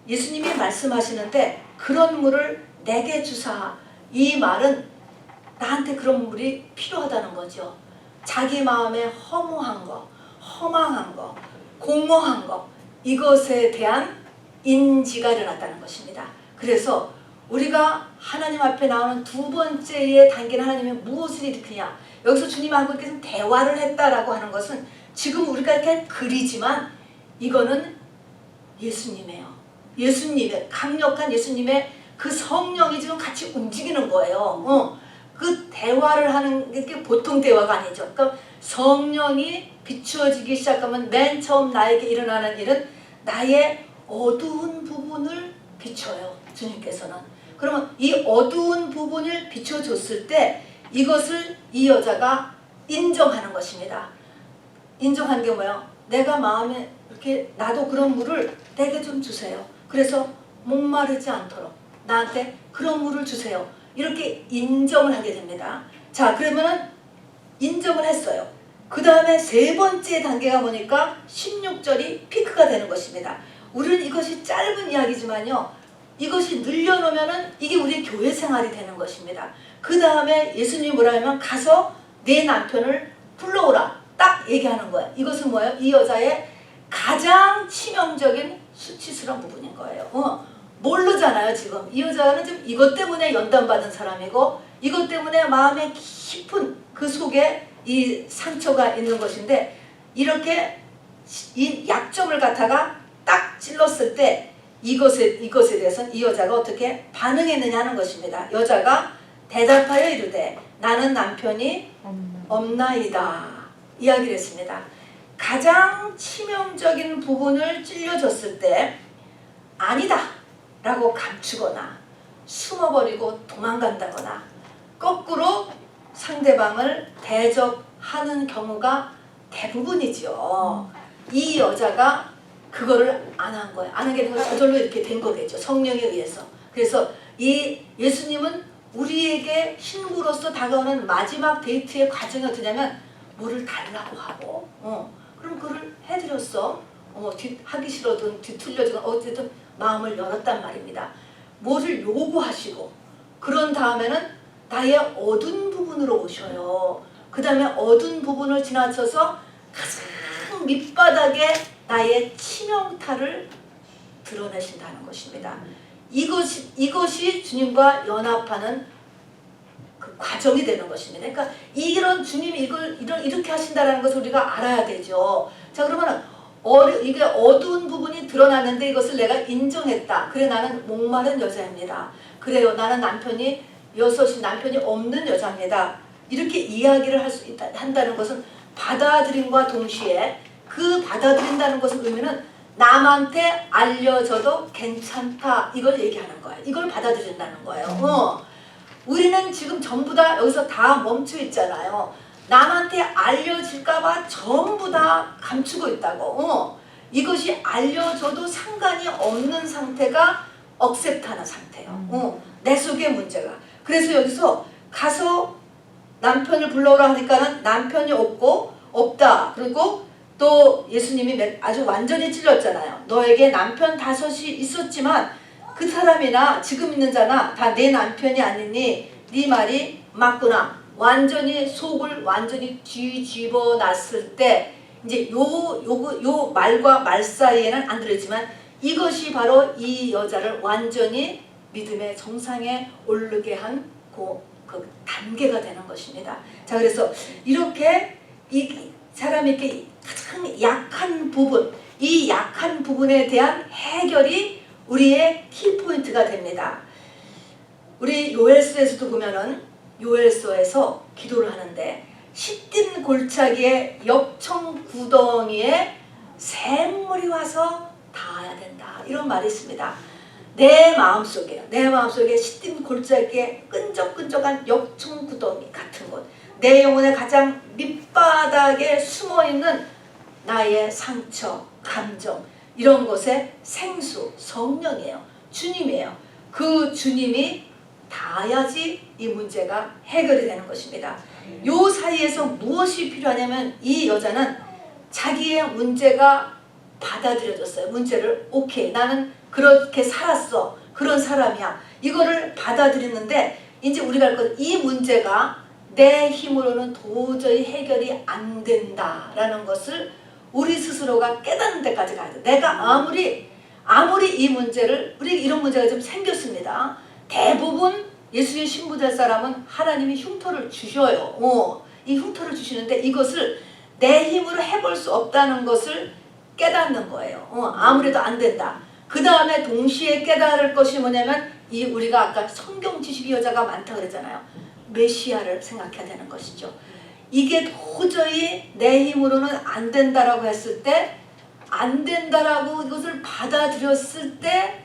예수님이 말씀하시는데 그런 물을 내게 주사, 이 말은 나한테 그런 물이 필요하다는 거죠. 자기 마음에 허무한 거, 허망한 거, 공허한 거, 이것에 대한 인지가 일어났다는 것입니다. 그래서 우리가 하나님 앞에 나오는 두 번째의 단계는 하나님이 무엇을 일으키냐, 여기서 주님하고 이렇게 대화를 했다라고 하는 것은 지금 우리가 이렇게 그리지만 이거는 예수님이에요. 예수님의 강력한 예수님의 그 성령이 지금 같이 움직이는 거예요. 그 대화를 하는 게 보통 대화가 아니죠. 그러니까 성령이 비추어지기 시작하면 맨 처음 나에게 일어나는 일은 나의 어두운 부분을 비춰요. 주님께서는. 그러면 이 어두운 부분을 비춰줬을 때 이것을 이 여자가 인정하는 것입니다. 인정한 게 뭐예요? 내가 마음에 이렇게 나도 그런 물을 내게 좀 주세요. 그래서 목마르지 않도록 나한테 그런 물을 주세요. 이렇게 인정을 하게 됩니다. 자, 그러면은 인정을 했어요. 그 다음에 세 번째 단계가 뭐니까 16절이 피크가 되는 것입니다. 우리는 이것이 짧은 이야기지만요, 이것이 늘려놓으면은 이게 우리의 교회 생활이 되는 것입니다. 그 다음에 예수님이 뭐라 하면 가서 내 남편을 불러오라 딱 얘기하는 거예요. 이것은 뭐예요? 이 여자의 가장 치명적인 수치스러운 부분인 거예요. 모르잖아요. 지금 이 여자는 지금 이것 때문에 연단받은 사람이고 이것 때문에 마음에 깊은 그 속에 이 상처가 있는 것인데, 이렇게 이 약점을 갖다가 딱 찔렀을 때 이것에 대해서는 이 여자가 어떻게 반응했느냐 하는 것입니다. 여자가 대답하여 이르되 나는 남편이 없나이다 이야기를 했습니다. 가장 치명적인 부분을 찔려줬을 때 아니다 라고 감추거나 숨어버리고 도망간다거나 거꾸로 상대방을 대적하는 경우가 대부분이죠. 이 여자가 그거를 안 한 거예요. 안 한 게 아니라 저절로 이렇게 된 거겠죠. 성령에 의해서. 그래서 이 예수님은 우리에게 신부로서 다가오는 마지막 데이트의 과정이 어떠냐면 뭐를 달라고 하고 그럼 그걸 해드렸어. 하기 싫어든 뒤틀려지든 어쨌든 마음을 열었단 말입니다. 뭐를 요구하시고 그런 다음에는 나의 어두운 부분으로 오셔요. 그 다음에 어두운 부분을 지나쳐서 가장 밑바닥에 나의 치명타를 드러내신다는 것입니다. 이것이 주님과 연합하는 그 과정이 되는 것입니다. 그러니까 이런 주님이 이렇게 하신다는 것을 우리가 알아야 되죠. 자, 그러면 이게 어두운 부분이 드러났는데 이것을 내가 인정했다. 그래 나는 목마른 여자입니다. 그래요 나는 남편이 없는 여자입니다. 이렇게 이야기를 한다는 것은 받아들임과 동시에 그 받아들인다는 것의 의미는 남한테 알려져도 괜찮다 이걸 얘기하는 거예요. 이걸 받아들인다는 거예요. 우리는 지금 전부 다 여기서 다 멈춰 있잖아요. 남한테 알려질까봐 전부 다 감추고 있다고. 이것이 알려져도 상관이 없는 상태가 억셉트하는 상태예요. 내 속의 문제가. 그래서 여기서 가서 남편을 불러오라 하니까는 남편이 없다. 그리고 또 예수님이 아주 완전히 찔렀잖아요. 너에게 남편 5이 있었지만 그 사람이나 지금 있는 자나 다 내 남편이 아니니 네 말이 맞구나. 완전히 속을 완전히 뒤집어 놨을 때 이제 요 말과 말 사이에는 안 들어있지만 이것이 바로 이 여자를 완전히 믿음의 정상에 오르게 한 그 단계가 되는 것입니다. 자, 그래서 이렇게 이 사람이 이렇게 가장 약한 부분, 이 약한 부분에 대한 해결이 우리의 키포인트가 됩니다. 우리 요엘서에서도 보면은 요엘서에서 기도를 하는데 시딘 골짜기에 역청 구덩이에 샘물이 와서 닿아야 된다. 이런 말이 있습니다. 내 마음속에 시딘 골짜기에 끈적끈적한 역청 구덩이 같은 곳, 내 영혼의 가장 밑바닥에 숨어있는 나의 상처, 감정 이런 것의 생수, 성령이에요. 주님이에요. 그 주님이 닿아야지 이 문제가 해결이 되는 것입니다. 요 사이에서 무엇이 필요하냐면 이 여자는 자기의 문제가 받아들여졌어요. 문제를 오케이 나는 그렇게 살았어. 그런 사람이야. 이거를 받아들이는데 이제 우리가 할 건 이 문제가 내 힘으로는 도저히 해결이 안 된다라는 것을 우리 스스로가 깨닫는 데까지 가야 돼. 내가 아무리 이 문제를 우리 이런 문제가 좀 생겼습니다. 대부분 예수의 신부 될 사람은 하나님이 흉터를 주셔요. 이 흉터를 주시는데 이것을 내 힘으로 해볼 수 없다는 것을 깨닫는 거예요. 아무래도 안 된다. 그 다음에 동시에 깨달을 것이 뭐냐면 이 우리가 아까 성경 지식의 여자가 많다 그랬잖아요. 메시아를 생각해야 되는 것이죠. 이게 도저히 내 힘으로는 안 된다라고 했을 때 안 된다라고 이것을 받아들였을 때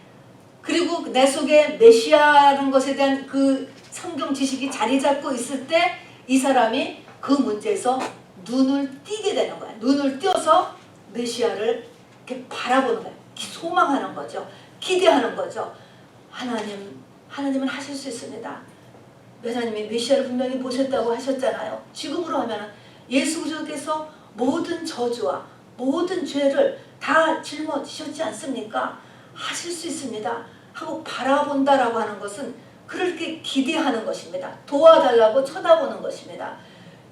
그리고 내 속에 메시아라는 것에 대한 그 성경 지식이 자리 잡고 있을 때 이 사람이 그 문제에서 눈을 띄게 되는 거야. 눈을 띄어서 메시아를 이렇게 바라보는 거야. 소망하는 거죠. 기대하는 거죠. 하나님은 하실 수 있습니다. 하나님이 메시아를 분명히 모셨다고 하셨잖아요. 지금으로 하면 예수 그리스도께서 모든 저주와 모든 죄를 다 짊어지셨지 않습니까? 하실 수 있습니다. 하고 바라본다라고 하는 것은 그렇게 기대하는 것입니다. 도와달라고 쳐다보는 것입니다.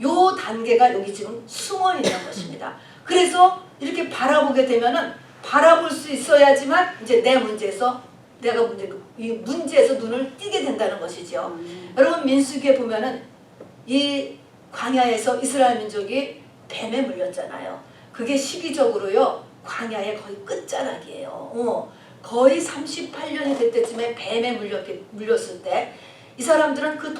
요 단계가 여기 지금 숨어 있는 것입니다. 그래서 이렇게 바라보게 되면은 바라볼 수 있어야지만 이제 내 문제에서 이 문제에서 눈을 띄게 된다는 것이죠. 여러분 민수기에 보면은 이 광야에서 이스라엘 민족이 뱀에 물렸잖아요. 그게 시기적으로요 광야의 거의 끝자락이에요. 거의 38년이 될 때쯤에 뱀에 물렸을 때 이 사람들은 그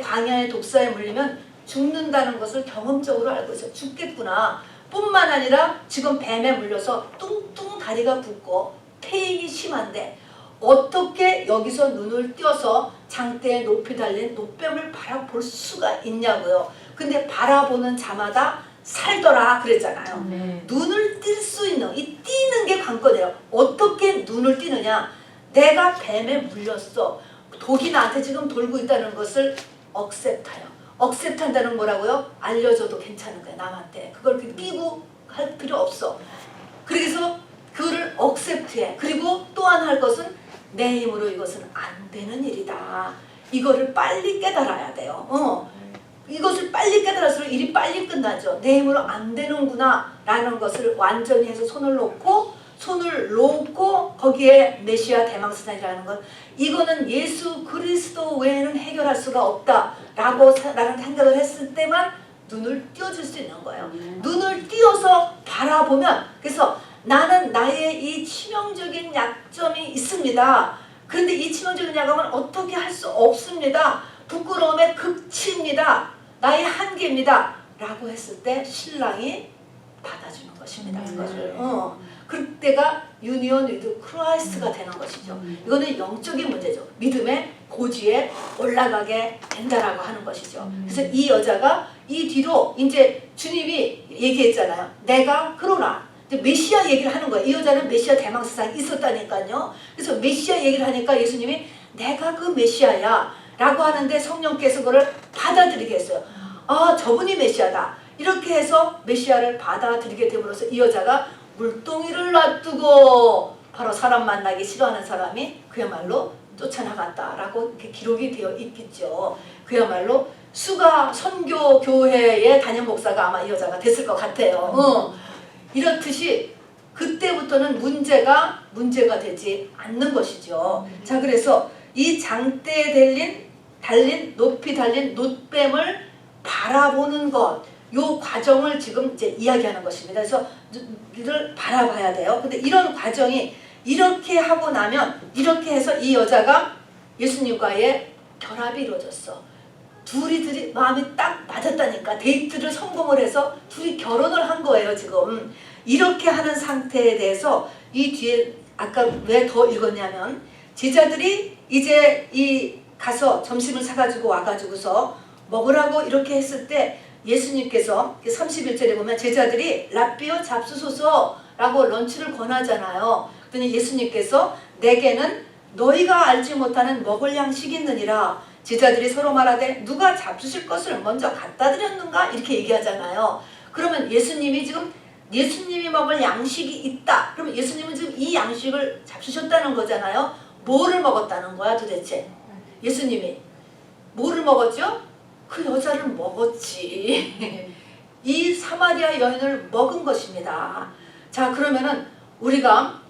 광야의 독사에 물리면 죽는다는 것을 경험적으로 알고 있어요. 죽겠구나. 뿐만 아니라 지금 뱀에 물려서 뚱뚱 다리가 붓고 패인이 심한데 어떻게 여기서 눈을 띄어서 장대에 높이 달린 노뱀을 바라볼 수가 있냐고요. 근데 바라보는 자마다 살더라 그랬잖아요. 눈을 뜰 수 있는 이 띄는 게 관건이에요. 어떻게 눈을 띄느냐. 내가 뱀에 물렸어. 독이 나한테 지금 돌고 있다는 것을 억셉트해요. 억셉트한다는 뭐라고요? 알려줘도 괜찮은 거야 남한테. 그걸 끼고 할 필요 없어. 그래서 그거를 억셉트해. 그리고 또한 할 것은 내 힘으로 이것은 안 되는 일이다. 이거를 빨리 깨달아야 돼요. 이것을 빨리 깨달을수록 일이 빨리 끝나죠. 내 힘으로 안 되는구나 라는 것을 완전히 해서 손을 놓고 거기에 메시아 대망사단이라는 건 이거는 예수 그리스도 외에는 해결할 수가 없다라고 라는 생각을 했을 때만 눈을 띄워줄 수 있는 거예요. 눈을 띄워서 바라보면 그래서 나는 나의 이 치명적인 약점이 있습니다. 그런데 이 치명적인 약점은 어떻게 할 수 없습니다. 부끄러움의 극치입니다. 나의 한계입니다. 라고 했을 때 신랑이 받아주는 것입니다. 그것을. 그때가 유니온 위드 크라이스트가 되는 것이죠. 이거는 영적인 문제죠. 믿음의 고지에 올라가게 된다라고 하는 것이죠. 그래서 이 여자가 이 뒤로 이제 주님이 얘기했잖아요. 내가 그러나 이제 메시아 얘기를 하는 거예요. 이 여자는 메시아 대망세상에 있었다니까요. 그래서 메시아 얘기를 하니까 예수님이 내가 그 메시아야 라고 하는데 성령께서 그걸 받아들이게 했어요. 아, 저분이 메시아다. 이렇게 해서 메시아를 받아들이게 됨으로써 이 여자가 물동이를 놔두고 바로 사람 만나기 싫어하는 사람이 그야말로 쫓아나갔다라고 이렇게 기록이 되어 있겠죠. 그야말로 수가 선교 교회의 담임 목사가 아마 이 여자가 됐을 것 같아요. 이렇듯이 그때부터는 문제가 되지 않는 것이죠. 자, 그래서 이 장대에 높이 달린 놋뱀을 바라보는 것, 요 과정을 지금 이제 이야기하는 것입니다. 그래서 이를 바라봐야 돼요. 근데 이런 과정이 이렇게 하고 나면 이렇게 해서 이 여자가 예수님과의 결합이 이루어졌어. 둘이 마음이 딱 맞았다니까. 데이트를 성공을 해서 둘이 결혼을 한 거예요, 지금. 이렇게 하는 상태에 대해서 이 뒤에 아까 왜 더 읽었냐면 제자들이 이제 이 가서 점심을 사가지고 와가지고서 먹으라고 이렇게 했을 때 예수님께서 31절에 보면 제자들이 랍비요 잡수소서 라고 런치를 권하잖아요. 그랬더니 예수님께서 내게는 너희가 알지 못하는 먹을 양식이 있느니라. 제자들이 서로 말하되 누가 잡수실 것을 먼저 갖다 드렸는가 이렇게 얘기하잖아요. 그러면 예수님이 먹을 양식이 있다. 그러면 예수님은 지금 이 양식을 잡수셨다는 거잖아요. 뭐를 먹었다는 거야 도대체? 예수님이 뭐를 먹었죠? 그 여자를 먹었지. 이 사마리아 여인을 먹은 것입니다. 자, 그러면은 우리가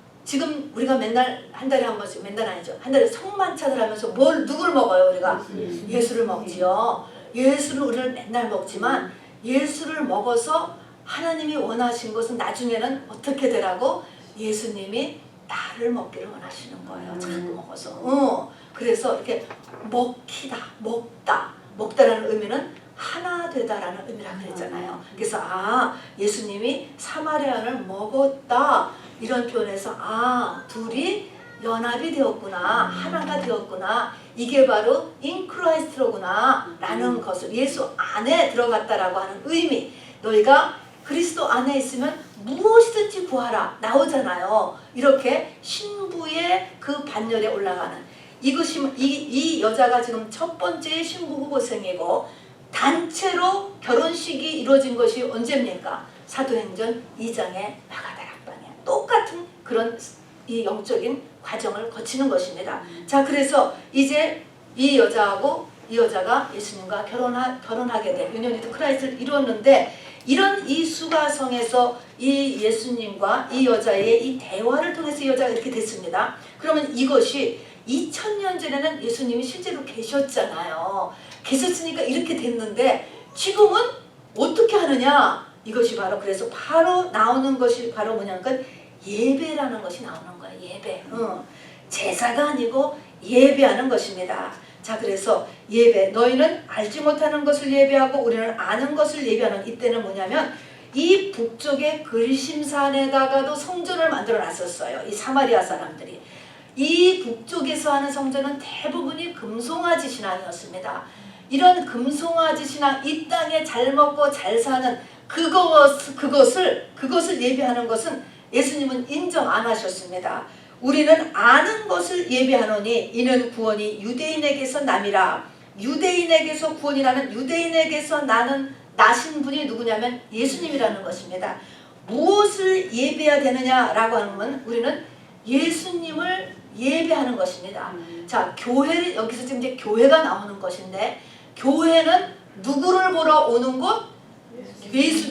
맨날 한 달에 한 번씩, 맨날 아니죠. 한 달에 성만찬을 하면서 누구를 먹어요 우리가? 예수를 먹지요. 예수를 우리를 맨날 먹지만 예수를 먹어서 하나님이 원하신 것은 나중에는 어떻게 되라고? 예수님이 나를 먹기를 원하시는 거예요. 자꾸 먹어서. 그래서 이렇게 먹다라는 의미는 하나 되다라는 의미라 그랬잖아요. 그래서 예수님이 사마리아를 먹었다 이런 표현에서 둘이 연합이 되었구나, 하나가 되었구나, 이게 바로 인크라이스트로구나 라는 것을 예수 안에 들어갔다라고 하는 의미. 너희가 그리스도 안에 있으면 무엇이든지 구하라 나오잖아요. 이렇게 신부의 그 반열에 올라가는 이것이 이 여자가 지금 첫 번째 신부 후보생이고 단체로 결혼식이 이루어진 것이 언제입니까? 사도행전 2장의 마가다락방에 똑같은 그런 이 영적인 과정을 거치는 것입니다. 자, 그래서 이제 이 여자가 예수님과 결혼하게 된 유니온 위드 크라이스트를 이루었는데 이런 이 수가성에서 이 예수님과 이 여자의 이 대화를 통해서 이 여자가 이렇게 됐습니다. 그러면 이것이 2000년 전에는 예수님이 실제로 계셨잖아요. 계셨으니까 이렇게 됐는데 지금은 어떻게 하느냐? 이것이 그래서 바로 나오는 것이 바로 뭐냐면 예배라는 것이 나오는 거예요. 예배. 제사가 아니고 예배하는 것입니다. 자, 그래서 예배. 너희는 알지 못하는 것을 예배하고 우리는 아는 것을 예배하는 이때는 뭐냐면 이 북쪽의 그리심산에다가도 성전을 만들어 놨었어요. 이 사마리아 사람들이. 이 북쪽에서 하는 성전은 대부분이 금송아지 신앙이었습니다. 이런 금송아지 신앙, 이 땅에 잘 먹고 잘 사는 그것을 예배하는 것은 예수님은 인정 안 하셨습니다. 우리는 아는 것을 예배하노니 이는 구원이 유대인에게서 남이라. 유대인에게서 구원이라는 유대인에게서 나신 분이 누구냐면 예수님이라는 것입니다. 무엇을 예배해야 되느냐라고 하면 우리는 예수님을 예배하는 것입니다. 자, 교회를 여기서 지금 이제 교회가 나오는 것인데 교회는 누구를 보러 오는 곳?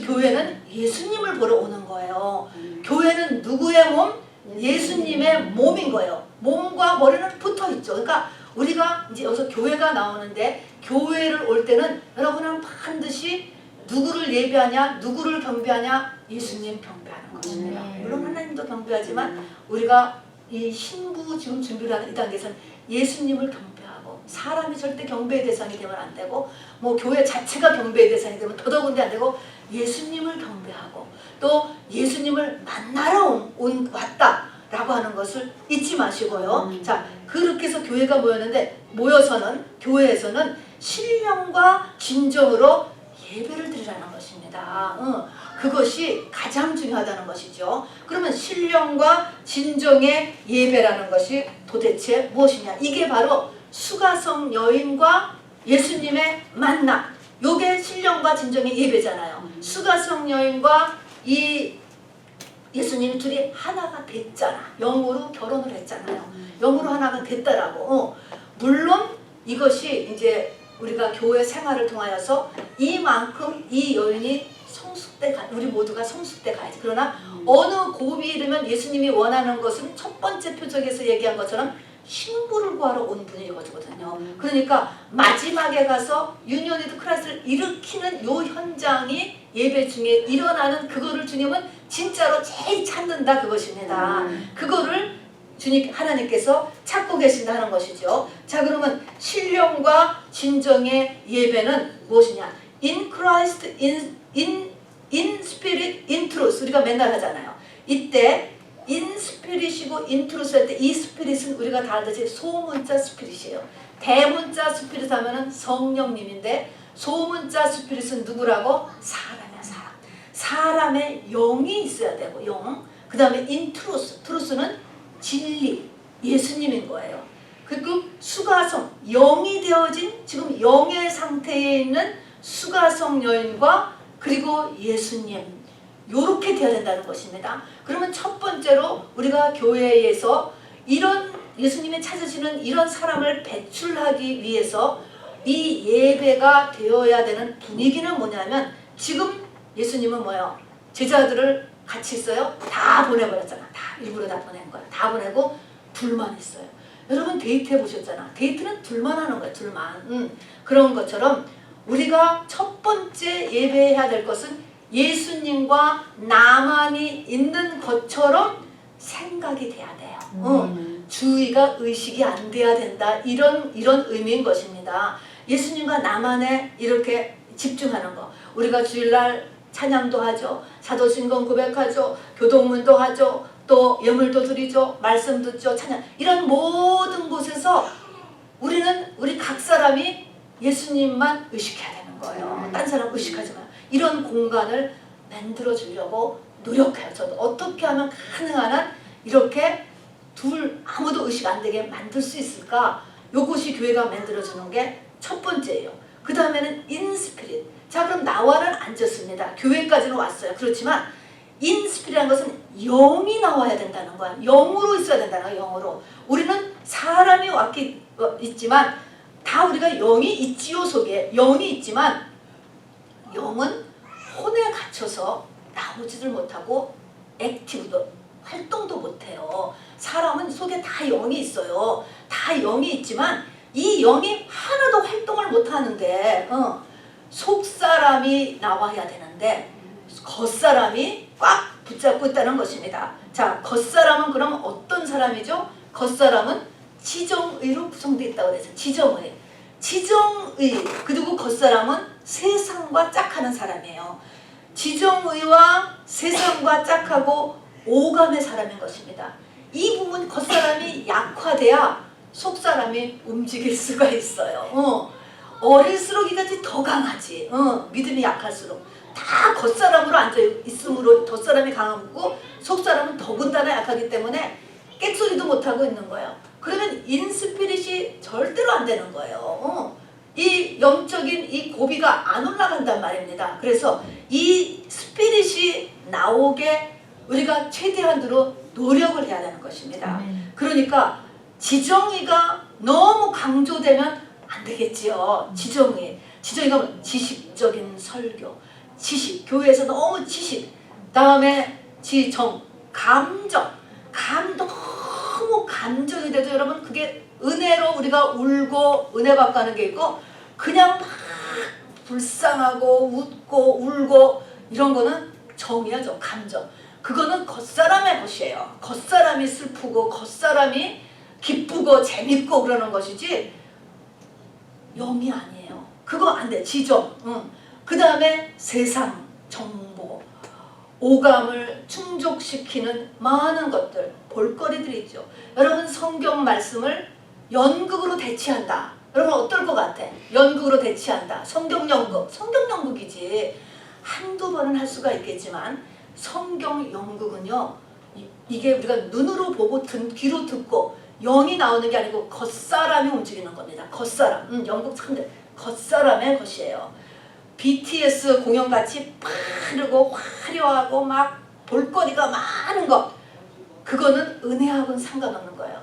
교회는 예수님을 보러 오는 거예요. 교회는 누구의 몸? 예수님의 몸인 거예요. 몸과 머리는 붙어 있죠. 그러니까 우리가 이제 여기서 교회가 나오는데 교회를 올 때는 여러분은 반드시 누구를 예배하냐? 누구를 경배하냐? 예수님 경배하는 것입니다. 물론 하나님도 경배하지만 우리가 이 신부 지금 준비를 하는 이 단계에서는 예수님을 경배하고, 사람이 절대 경배의 대상이 되면 안 되고, 뭐 교회 자체가 경배의 대상이 되면 더더군다나 안 되고, 예수님을 경배하고 또 예수님을 만나러 왔다라고 하는 것을 잊지 마시고요. 자, 그렇게 해서 교회가 모여서는 교회에서는 신령과 진정으로 예배를 드리라는 것입니다. 그것이 가장 중요하다는 것이죠. 그러면 신령과 진정의 예배라는 것이 도대체 무엇이냐? 이게 바로 수가성 여인과 예수님의 만남. 요게 신령과 진정의 예배잖아요. 수가성 여인과 이 예수님 둘이 하나가 됐잖아. 영으로 결혼을 했잖아요. 영으로 하나가 됐다라고. 물론 이것이 이제 우리가 교회 생활을 통하여서 이만큼 이 여인이 성숙돼 우리 모두가 성숙돼 가야지. 그러나 어느 고비에 이르면 예수님이 원하는 것은 첫 번째 표적에서 얘기한 것처럼 신부를 구하러 온 분이거든요. 그러니까 마지막에 가서 유니온이드 크라이스를 일으키는 요 현장이 예배 중에 일어나는 그거를 주님은 진짜로 제일 찾는다 그것입니다. 그거를 주님 하나님께서 찾고 계신다 하는 것이죠. 자, 그러면 신령과 진정의 예배는 무엇이냐? In Christ, in spirit, in truth. 우리가 맨날 하잖아요. 이때 in spirit이고 in truth 할 때 이 spirit은 우리가 다 알듯이 소문자 spirit이에요. 대문자 spirit 하면은 성령님인데 소문자 spirit은 누구라고? 사람이야, 사람. 사람의 영이 있어야 되고 영. 그 다음에 in truth. truth는 진리, 예수님인 거예요. 그리고 수가성, 영이 되어진 지금 영의 상태에 있는 수가성 여인과 그리고 예수님, 요렇게 되어야 된다는 것입니다. 그러면 첫 번째로 우리가 교회에서 이런 예수님이 찾으시는 이런 사람을 배출하기 위해서 이 예배가 되어야 되는 분위기는 뭐냐면, 지금 예수님은 뭐예요? 제자들을 같이 있어요? 다 보내버렸잖아. 다 일부러 다 보낸 거야. 다 보내고 둘만 있어요. 여러분 데이트 해보셨잖아. 데이트는 둘만 하는 거야. 둘만. 그런 것처럼 우리가 첫 번째 예배해야 될 것은 예수님과 나만이 있는 것처럼 생각이 돼야 돼요. 주의가 의식이 안 돼야 된다. 이런 의미인 것입니다. 예수님과 나만에 이렇게 집중하는 거. 우리가 주일날 찬양도 하죠. 사도신경 고백하죠. 교동문도 하죠. 또 예물도 드리죠. 말씀 듣죠. 찬양. 이런 모든 곳에서 우리 각 사람이 예수님만 의식해야 되는 거예요. 딴 사람 의식하지 마요. 이런 공간을 만들어 주려고 노력해요. 저도 어떻게 하면 가능한 한 이렇게 아무도 의식 안 되게 만들 수 있을까? 요것이 교회가 만들어주는 게 첫 번째예요. 그 다음에는 인스피릿. 자, 그럼 나와는 앉았습니다. 교회까지는 왔어요. 그렇지만 인스피릿이라는 것은 영이 나와야 된다는 거야. 영으로 있어야 된다는 거야. 영으로. 우리는 사람이 있지만 다 우리가 영이 있지요 속에. 영이 있지만 영은 혼에 갇혀서 나오지를 못하고 액티브도 활동도 못해요. 사람은 속에 다 영이 있어요. 다 영이 있지만 이 영이 하나도 활동을 못하는데 속사람이 나와야 되는데 겉사람이 꽉 붙잡고 있다는 것입니다. 자, 겉사람은 그럼 어떤 사람이죠? 겉사람은 지정의로 구성되어 있다고 그래서 지정의. 그리고 겉사람은 세상과 짝하는 사람이에요. 지정의와 세상과 짝하고 오감의 사람인 것입니다. 이 부분 겉사람이 약화돼야 속사람이 움직일 수가 있어요. 어릴수록 이같이 더 강하지. 믿음이 약할수록. 다 겉사람으로 앉아있으므로 겉사람이 강하고 속사람은 더군다나 약하기 때문에 객소리도 못하고 있는 거예요. 그러면 인스피릿이 절대로 안 되는 거예요. 이 영적인 이 고비가 안 올라간단 말입니다. 그래서 이 스피릿이 나오게 우리가 최대한으로 노력을 해야 되는 것입니다. 그러니까 지정의가 너무 강조되면 안 되겠지요. 지정의가 뭐 지식적인 설교, 지식, 교회에서 너무 지식, 다음에 지정, 감정, 너무 감정이 돼도 여러분 그게 은혜로 우리가 울고 은혜 받고 하는 게 있고 그냥 막 불쌍하고 웃고 울고 이런 거는 정이야죠. 감정. 그거는 겉사람의 것이에요. 겉사람이 슬프고 겉사람이 기쁘고 재밌고 그러는 것이지 영이 아니에요. 그거 안 돼. 지정. 그 다음에 세상, 정보, 오감을 충족시키는 많은 것들, 볼거리들이 있죠. 여러분 성경 말씀을 연극으로 대치한다. 여러분 어떨 것 같아? 연극으로 대치한다. 성경 연극. 성경 연극이지. 한두 번은 할 수가 있겠지만 성경 연극은요. 이게 우리가 눈으로 보고 귀로 듣고 영이 나오는 게 아니고 겉사람이 움직이는 겁니다. 겉사람. 연극 참들 겉사람의 것이에요. BTS 공연같이 빠르고 화려하고 막 볼거리가 많은 것. 그거는 은혜하고는 상관없는 거예요.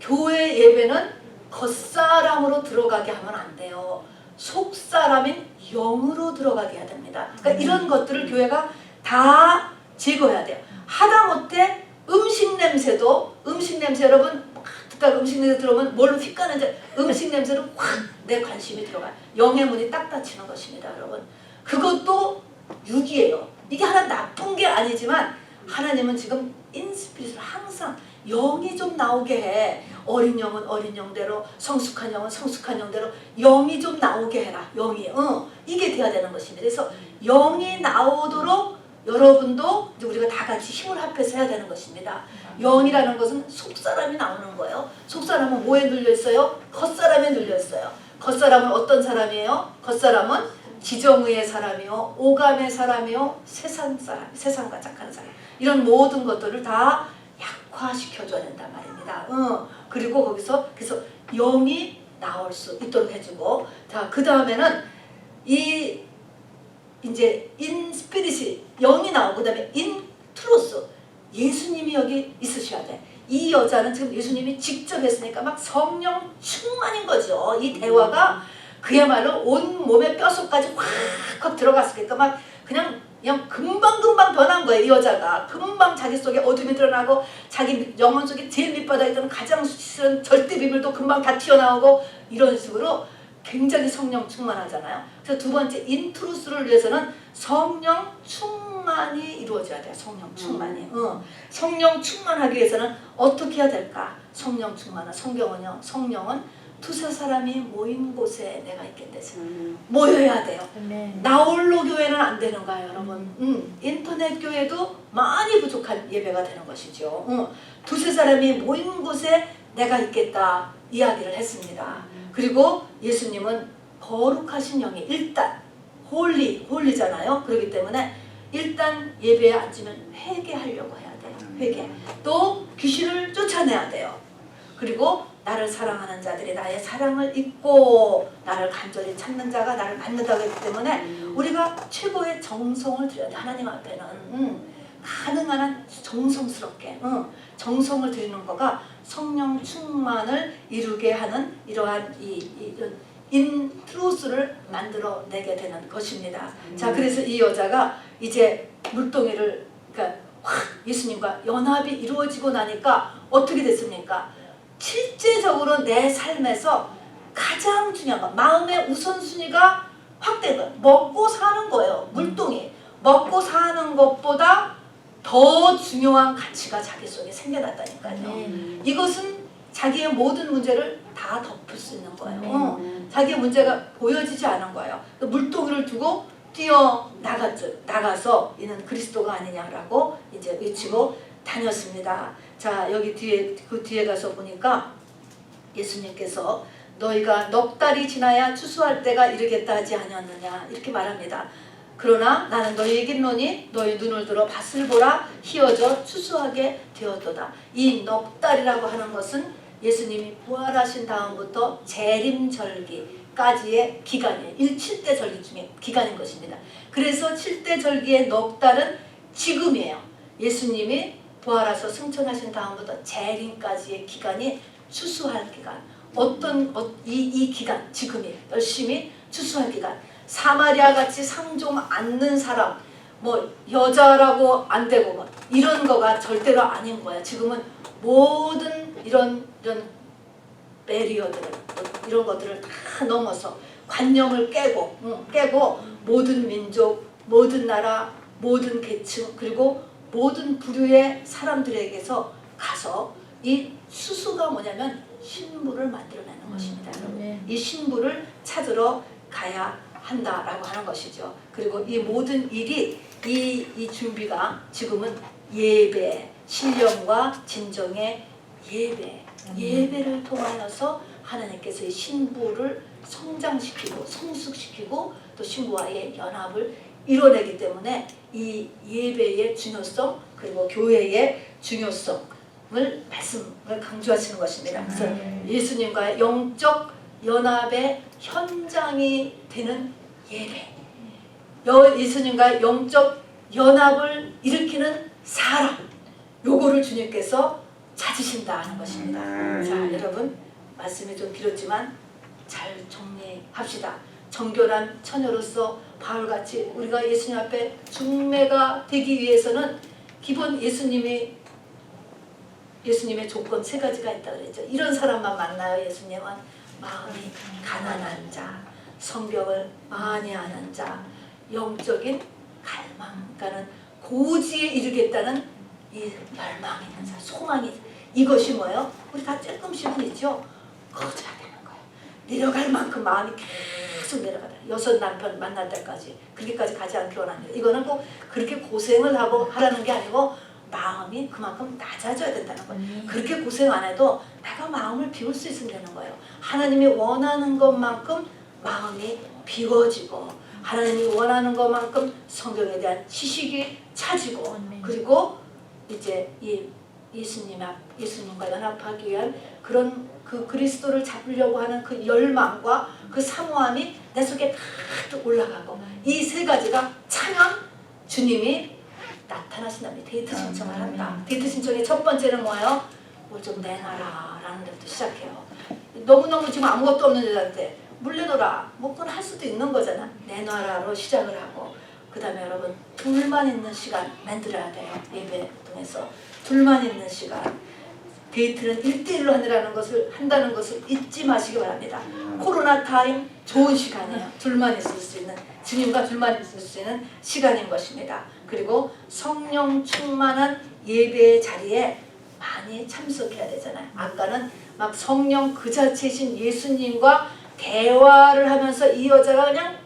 교회 예배는 겉사람으로 들어가게 하면 안 돼요. 속사람인 영으로 들어가게 해야 됩니다. 그러니까 이런 것들을 교회가 다 제거해야 돼요. 하다못해 음식 냄새 여러분 듣다가 음식 냄새 들어오면 뭘로 휘까는지 음식 냄새로 확 내 관심이 들어가요. 영의 문이 딱 닫히는 것입니다. 여러분 그것도 육이에요. 이게 하나 나쁜 게 아니지만 하나님은 지금 인스피릿을 항상 영이 좀 나오게 해. 어린 영은 어린 영대로, 성숙한 영은 성숙한 영대로 영이 좀 나오게 해라. 영이 이게 돼야 되는 것입니다. 그래서 영이 나오도록 여러분도 이제 우리가 다 같이 힘을 합해서 해야 되는 것입니다. 영이라는 것은 속사람이 나오는 거예요. 속사람은 뭐에 눌려 있어요? 겉사람에 눌려 있어요. 겉사람은 어떤 사람이에요? 겉사람은 지정의의 사람이요, 오감의 사람이요, 세상 사람, 세상과 착한 사람. 이런 모든 것들을 다 약화시켜줘야 된단 말입니다. 그리고 거기서 그래서 영이 나올 수 있도록 해주고, 자, 그 다음에는 이제 인 스피릿이 영이 나오고, 그 다음에 인 트루스 예수님이 여기 있으셔야 돼. 이 여자는 지금 예수님이 직접 했으니까 막 성령 충만인 거죠. 이 대화가 그야말로 온 몸의 뼛속까지 확 들어갔으니까 막 그냥 금방금방 변한 거예요. 이 여자가 금방 자기 속에 어둠이 드러나고 자기 영혼 속에 제일 밑바닥에 있던 가장 수치스러운 절대 비밀도 금방 다 튀어나오고 이런 식으로 굉장히 성령 충만하잖아요. 그래서 두 번째 인트루스를 위해서는 성령 충만이 이루어져야 돼요. 성령 충만이. 성령 충만하기 위해서는 어떻게 해야 될까? 성령 충만은 성경은요. 성령은 두세 사람이 모인 곳에 내가 있겠대서 모여야 돼요. 나홀로 교회는 안 되는 거예요, 여러분. 인터넷 교회도 많이 부족한 예배가 되는 것이죠. 두세 사람이 모인 곳에 내가 있겠다 이야기를 했습니다. 그리고 예수님은 거룩하신 영이 일단 홀리잖아요. 그렇기 때문에 일단 예배에 앉으면 회개하려고 해야 돼요. 회개. 또 귀신을 쫓아내야 돼요. 그리고 나를 사랑하는 자들이 나의 사랑을 잊고 나를 간절히 찾는 자가 나를 받는다고 했기 때문에 우리가 최고의 정성을 드려야 돼. 하나님 앞에는 가능한 한 정성스럽게 정성을 드리는 거가 성령 충만을 이루게 하는 이러한 이런 인트루스를 만들어내게 되는 것입니다. 자, 그래서 이 여자가 이제 물동이를 그러니까 확 예수님과 연합이 이루어지고 나니까 어떻게 됐습니까? 실제적으로 내 삶에서 가장 중요한 거, 마음의 우선순위가 확된 거예요. 먹고 사는 거예요. 물동이. 먹고 사는 것보다 더 중요한 가치가 자기 속에 생겨났다니까요. 이것은 자기의 모든 문제를 다 덮을 수 있는 거예요. 자기의 문제가 보여지지 않은 거예요. 물동이를 두고 나가서 이는 그리스도가 아니냐라고 이제 외치고 다녔습니다. 자, 여기 그 뒤에 가서 보니까 예수님께서 너희가 넉 달이 지나야 추수할 때가 이르겠다 하지 아니었느냐 이렇게 말합니다. 그러나 나는 너희에게 이르노니 너희 눈을 들어 밭을 보라 희어져 추수하게 되었도다. 이 넉 달이라고 하는 것은 예수님이 부활하신 다음부터 재림절기까지의 기간이에요. 7대 절기 중에 기간인 것입니다. 그래서 7대 절기의 넉 달은 지금이에요. 예수님이 부활하셔 승천하신 다음부터 재림까지의 기간이 추수할 기간. 이 기간 지금이 열심히 추수할 기간. 사마리아 같이 상 좀 않는 사람, 뭐 여자라고 안 되고 뭐 이런 거가 절대로 아닌 거야. 지금은 모든 이런 베리어들을 이런 것들을 다 넘어서 관념을 깨고 모든 민족, 모든 나라, 모든 계층 그리고 모든 부류의 사람들에게서 가서 이 수수가 뭐냐면 신부를 만들어내는 것입니다. 여러분. 이 신부를 찾으러 가야 한다라고 하는 것이죠. 그리고 이 모든 일이 이 준비가 지금은 예배, 신령과 진정의 예배를 통하여서 하나님께서 이 신부를 성장시키고 성숙시키고 또 신부와의 연합을 이뤄내기 때문에 이 예배의 중요성 그리고 교회의 중요성을 말씀을 강조하시는 것입니다. 그래서 예수님과의 영적 연합의 현장이 되는 예배, 예수님과의 영적 연합을 일으키는 사람, 요거를 주님께서 찾으신다는 것입니다. 자, 여러분 말씀이 좀 길었지만 잘 정리합시다. 정결한 처녀로서 바울같이 우리가 예수님 앞에 중매가 되기 위해서는 기본 예수님의 조건 3가지가 있다고 그랬죠. 이런 사람만 만나요. 예수님은 마음이 가난한 자, 성경을 많이 아는 자, 영적인 갈망, 그러니까는 고지에 이르겠다는 이 열망이 있는 사람, 소망이, 이것이 뭐예요? 우리 다 조금씩은 있죠. 커져야 되는 거예요. 내려갈 만큼 마음이 계속 내려가다. 6 남편 만날 때까지 그렇게까지 가지 않기 원합니다. 이거는 꼭 그렇게 고생을 하고 하라는 게 아니고 마음이 그만큼 낮아져야 된다는 거예요. 그렇게 고생 안 해도 내가 마음을 비울 수 있으면 되는 거예요. 하나님이 원하는 것만큼 마음이 비워지고 하나님이 원하는 것만큼 성경에 대한 지식이 차지고 그리고 이제 이 예수님과 연합하기 위한 그런 그 그리스도를 잡으려고 하는 그 열망과 그 사모함이 내 속에 다 올라가고 이 3가지가 차면 주님이 나타나신답니다. 데이트 신청을 한다. 데이트 신청의 첫 번째는 뭐예요? 뭘 좀 내놔라 라는 데부터 시작해요. 너무너무 지금 아무것도 없는 여자한테 물 내놓으라. 뭐 그건 할 수도 있는 거잖아. 내놔라로 시작을 하고 그 다음에 여러분 둘만 있는 시간 만들어야 돼요. 예배 통해서 둘만 있는 시간. 데이트는 1대1로 한다는 것을 잊지 마시기 바랍니다. 코로나 타임 좋은 시간이에요. 둘만 있을 수 있는, 주님과 둘만 있을 수 있는 시간인 것입니다. 그리고 성령 충만한 예배의 자리에 많이 참석해야 되잖아요. 아까는 막 성령 그 자체이신 예수님과 대화를 하면서 이 여자가 그냥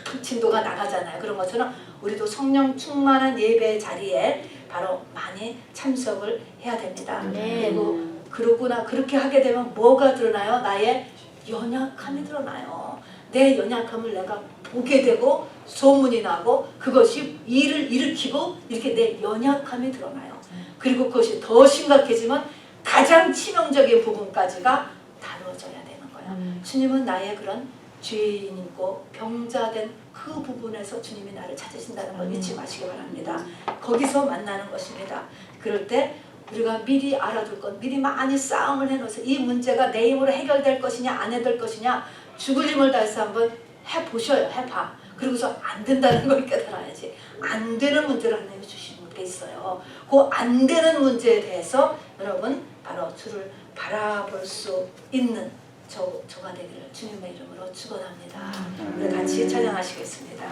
팍팍팍 진도가 나가잖아요. 그런 것처럼 우리도 성령 충만한 예배의 자리에 바로 많이 참석을 해야 됩니다. 그리고 그러구나 그렇게 하게 되면 뭐가 드러나요? 나의 연약함이 드러나요. 내 연약함을 내가 보게 되고 소문이 나고 그것이 일을 일으키고 이렇게 내 연약함이 드러나요. 그리고 그것이 더 심각해지면 가장 치명적인 부분까지가 다뤄져야 되는 거예요. 주님은 나의 그런 죄인이고 병자된 그 부분에서 주님이 나를 찾으신다는 걸 잊지 마시기 바랍니다. 거기서 만나는 것입니다. 그럴 때 우리가 미리 알아둘 것, 미리 많이 싸움을 해놓으세요. 이 문제가 내 힘으로 해결될 것이냐 안 해결될 것이냐 죽을 힘을 다해서 한번 해보셔요. 해봐. 그리고서 안 된다는 걸 깨달아야지. 안 되는 문제를 하나님이 주시는 게 있어요. 그 안 되는 문제에 대해서 여러분 바로 주를 바라볼 수 있는 저가 되기를 주님의 이름으로 축원합니다. 우리 같이 찬양하시겠습니다.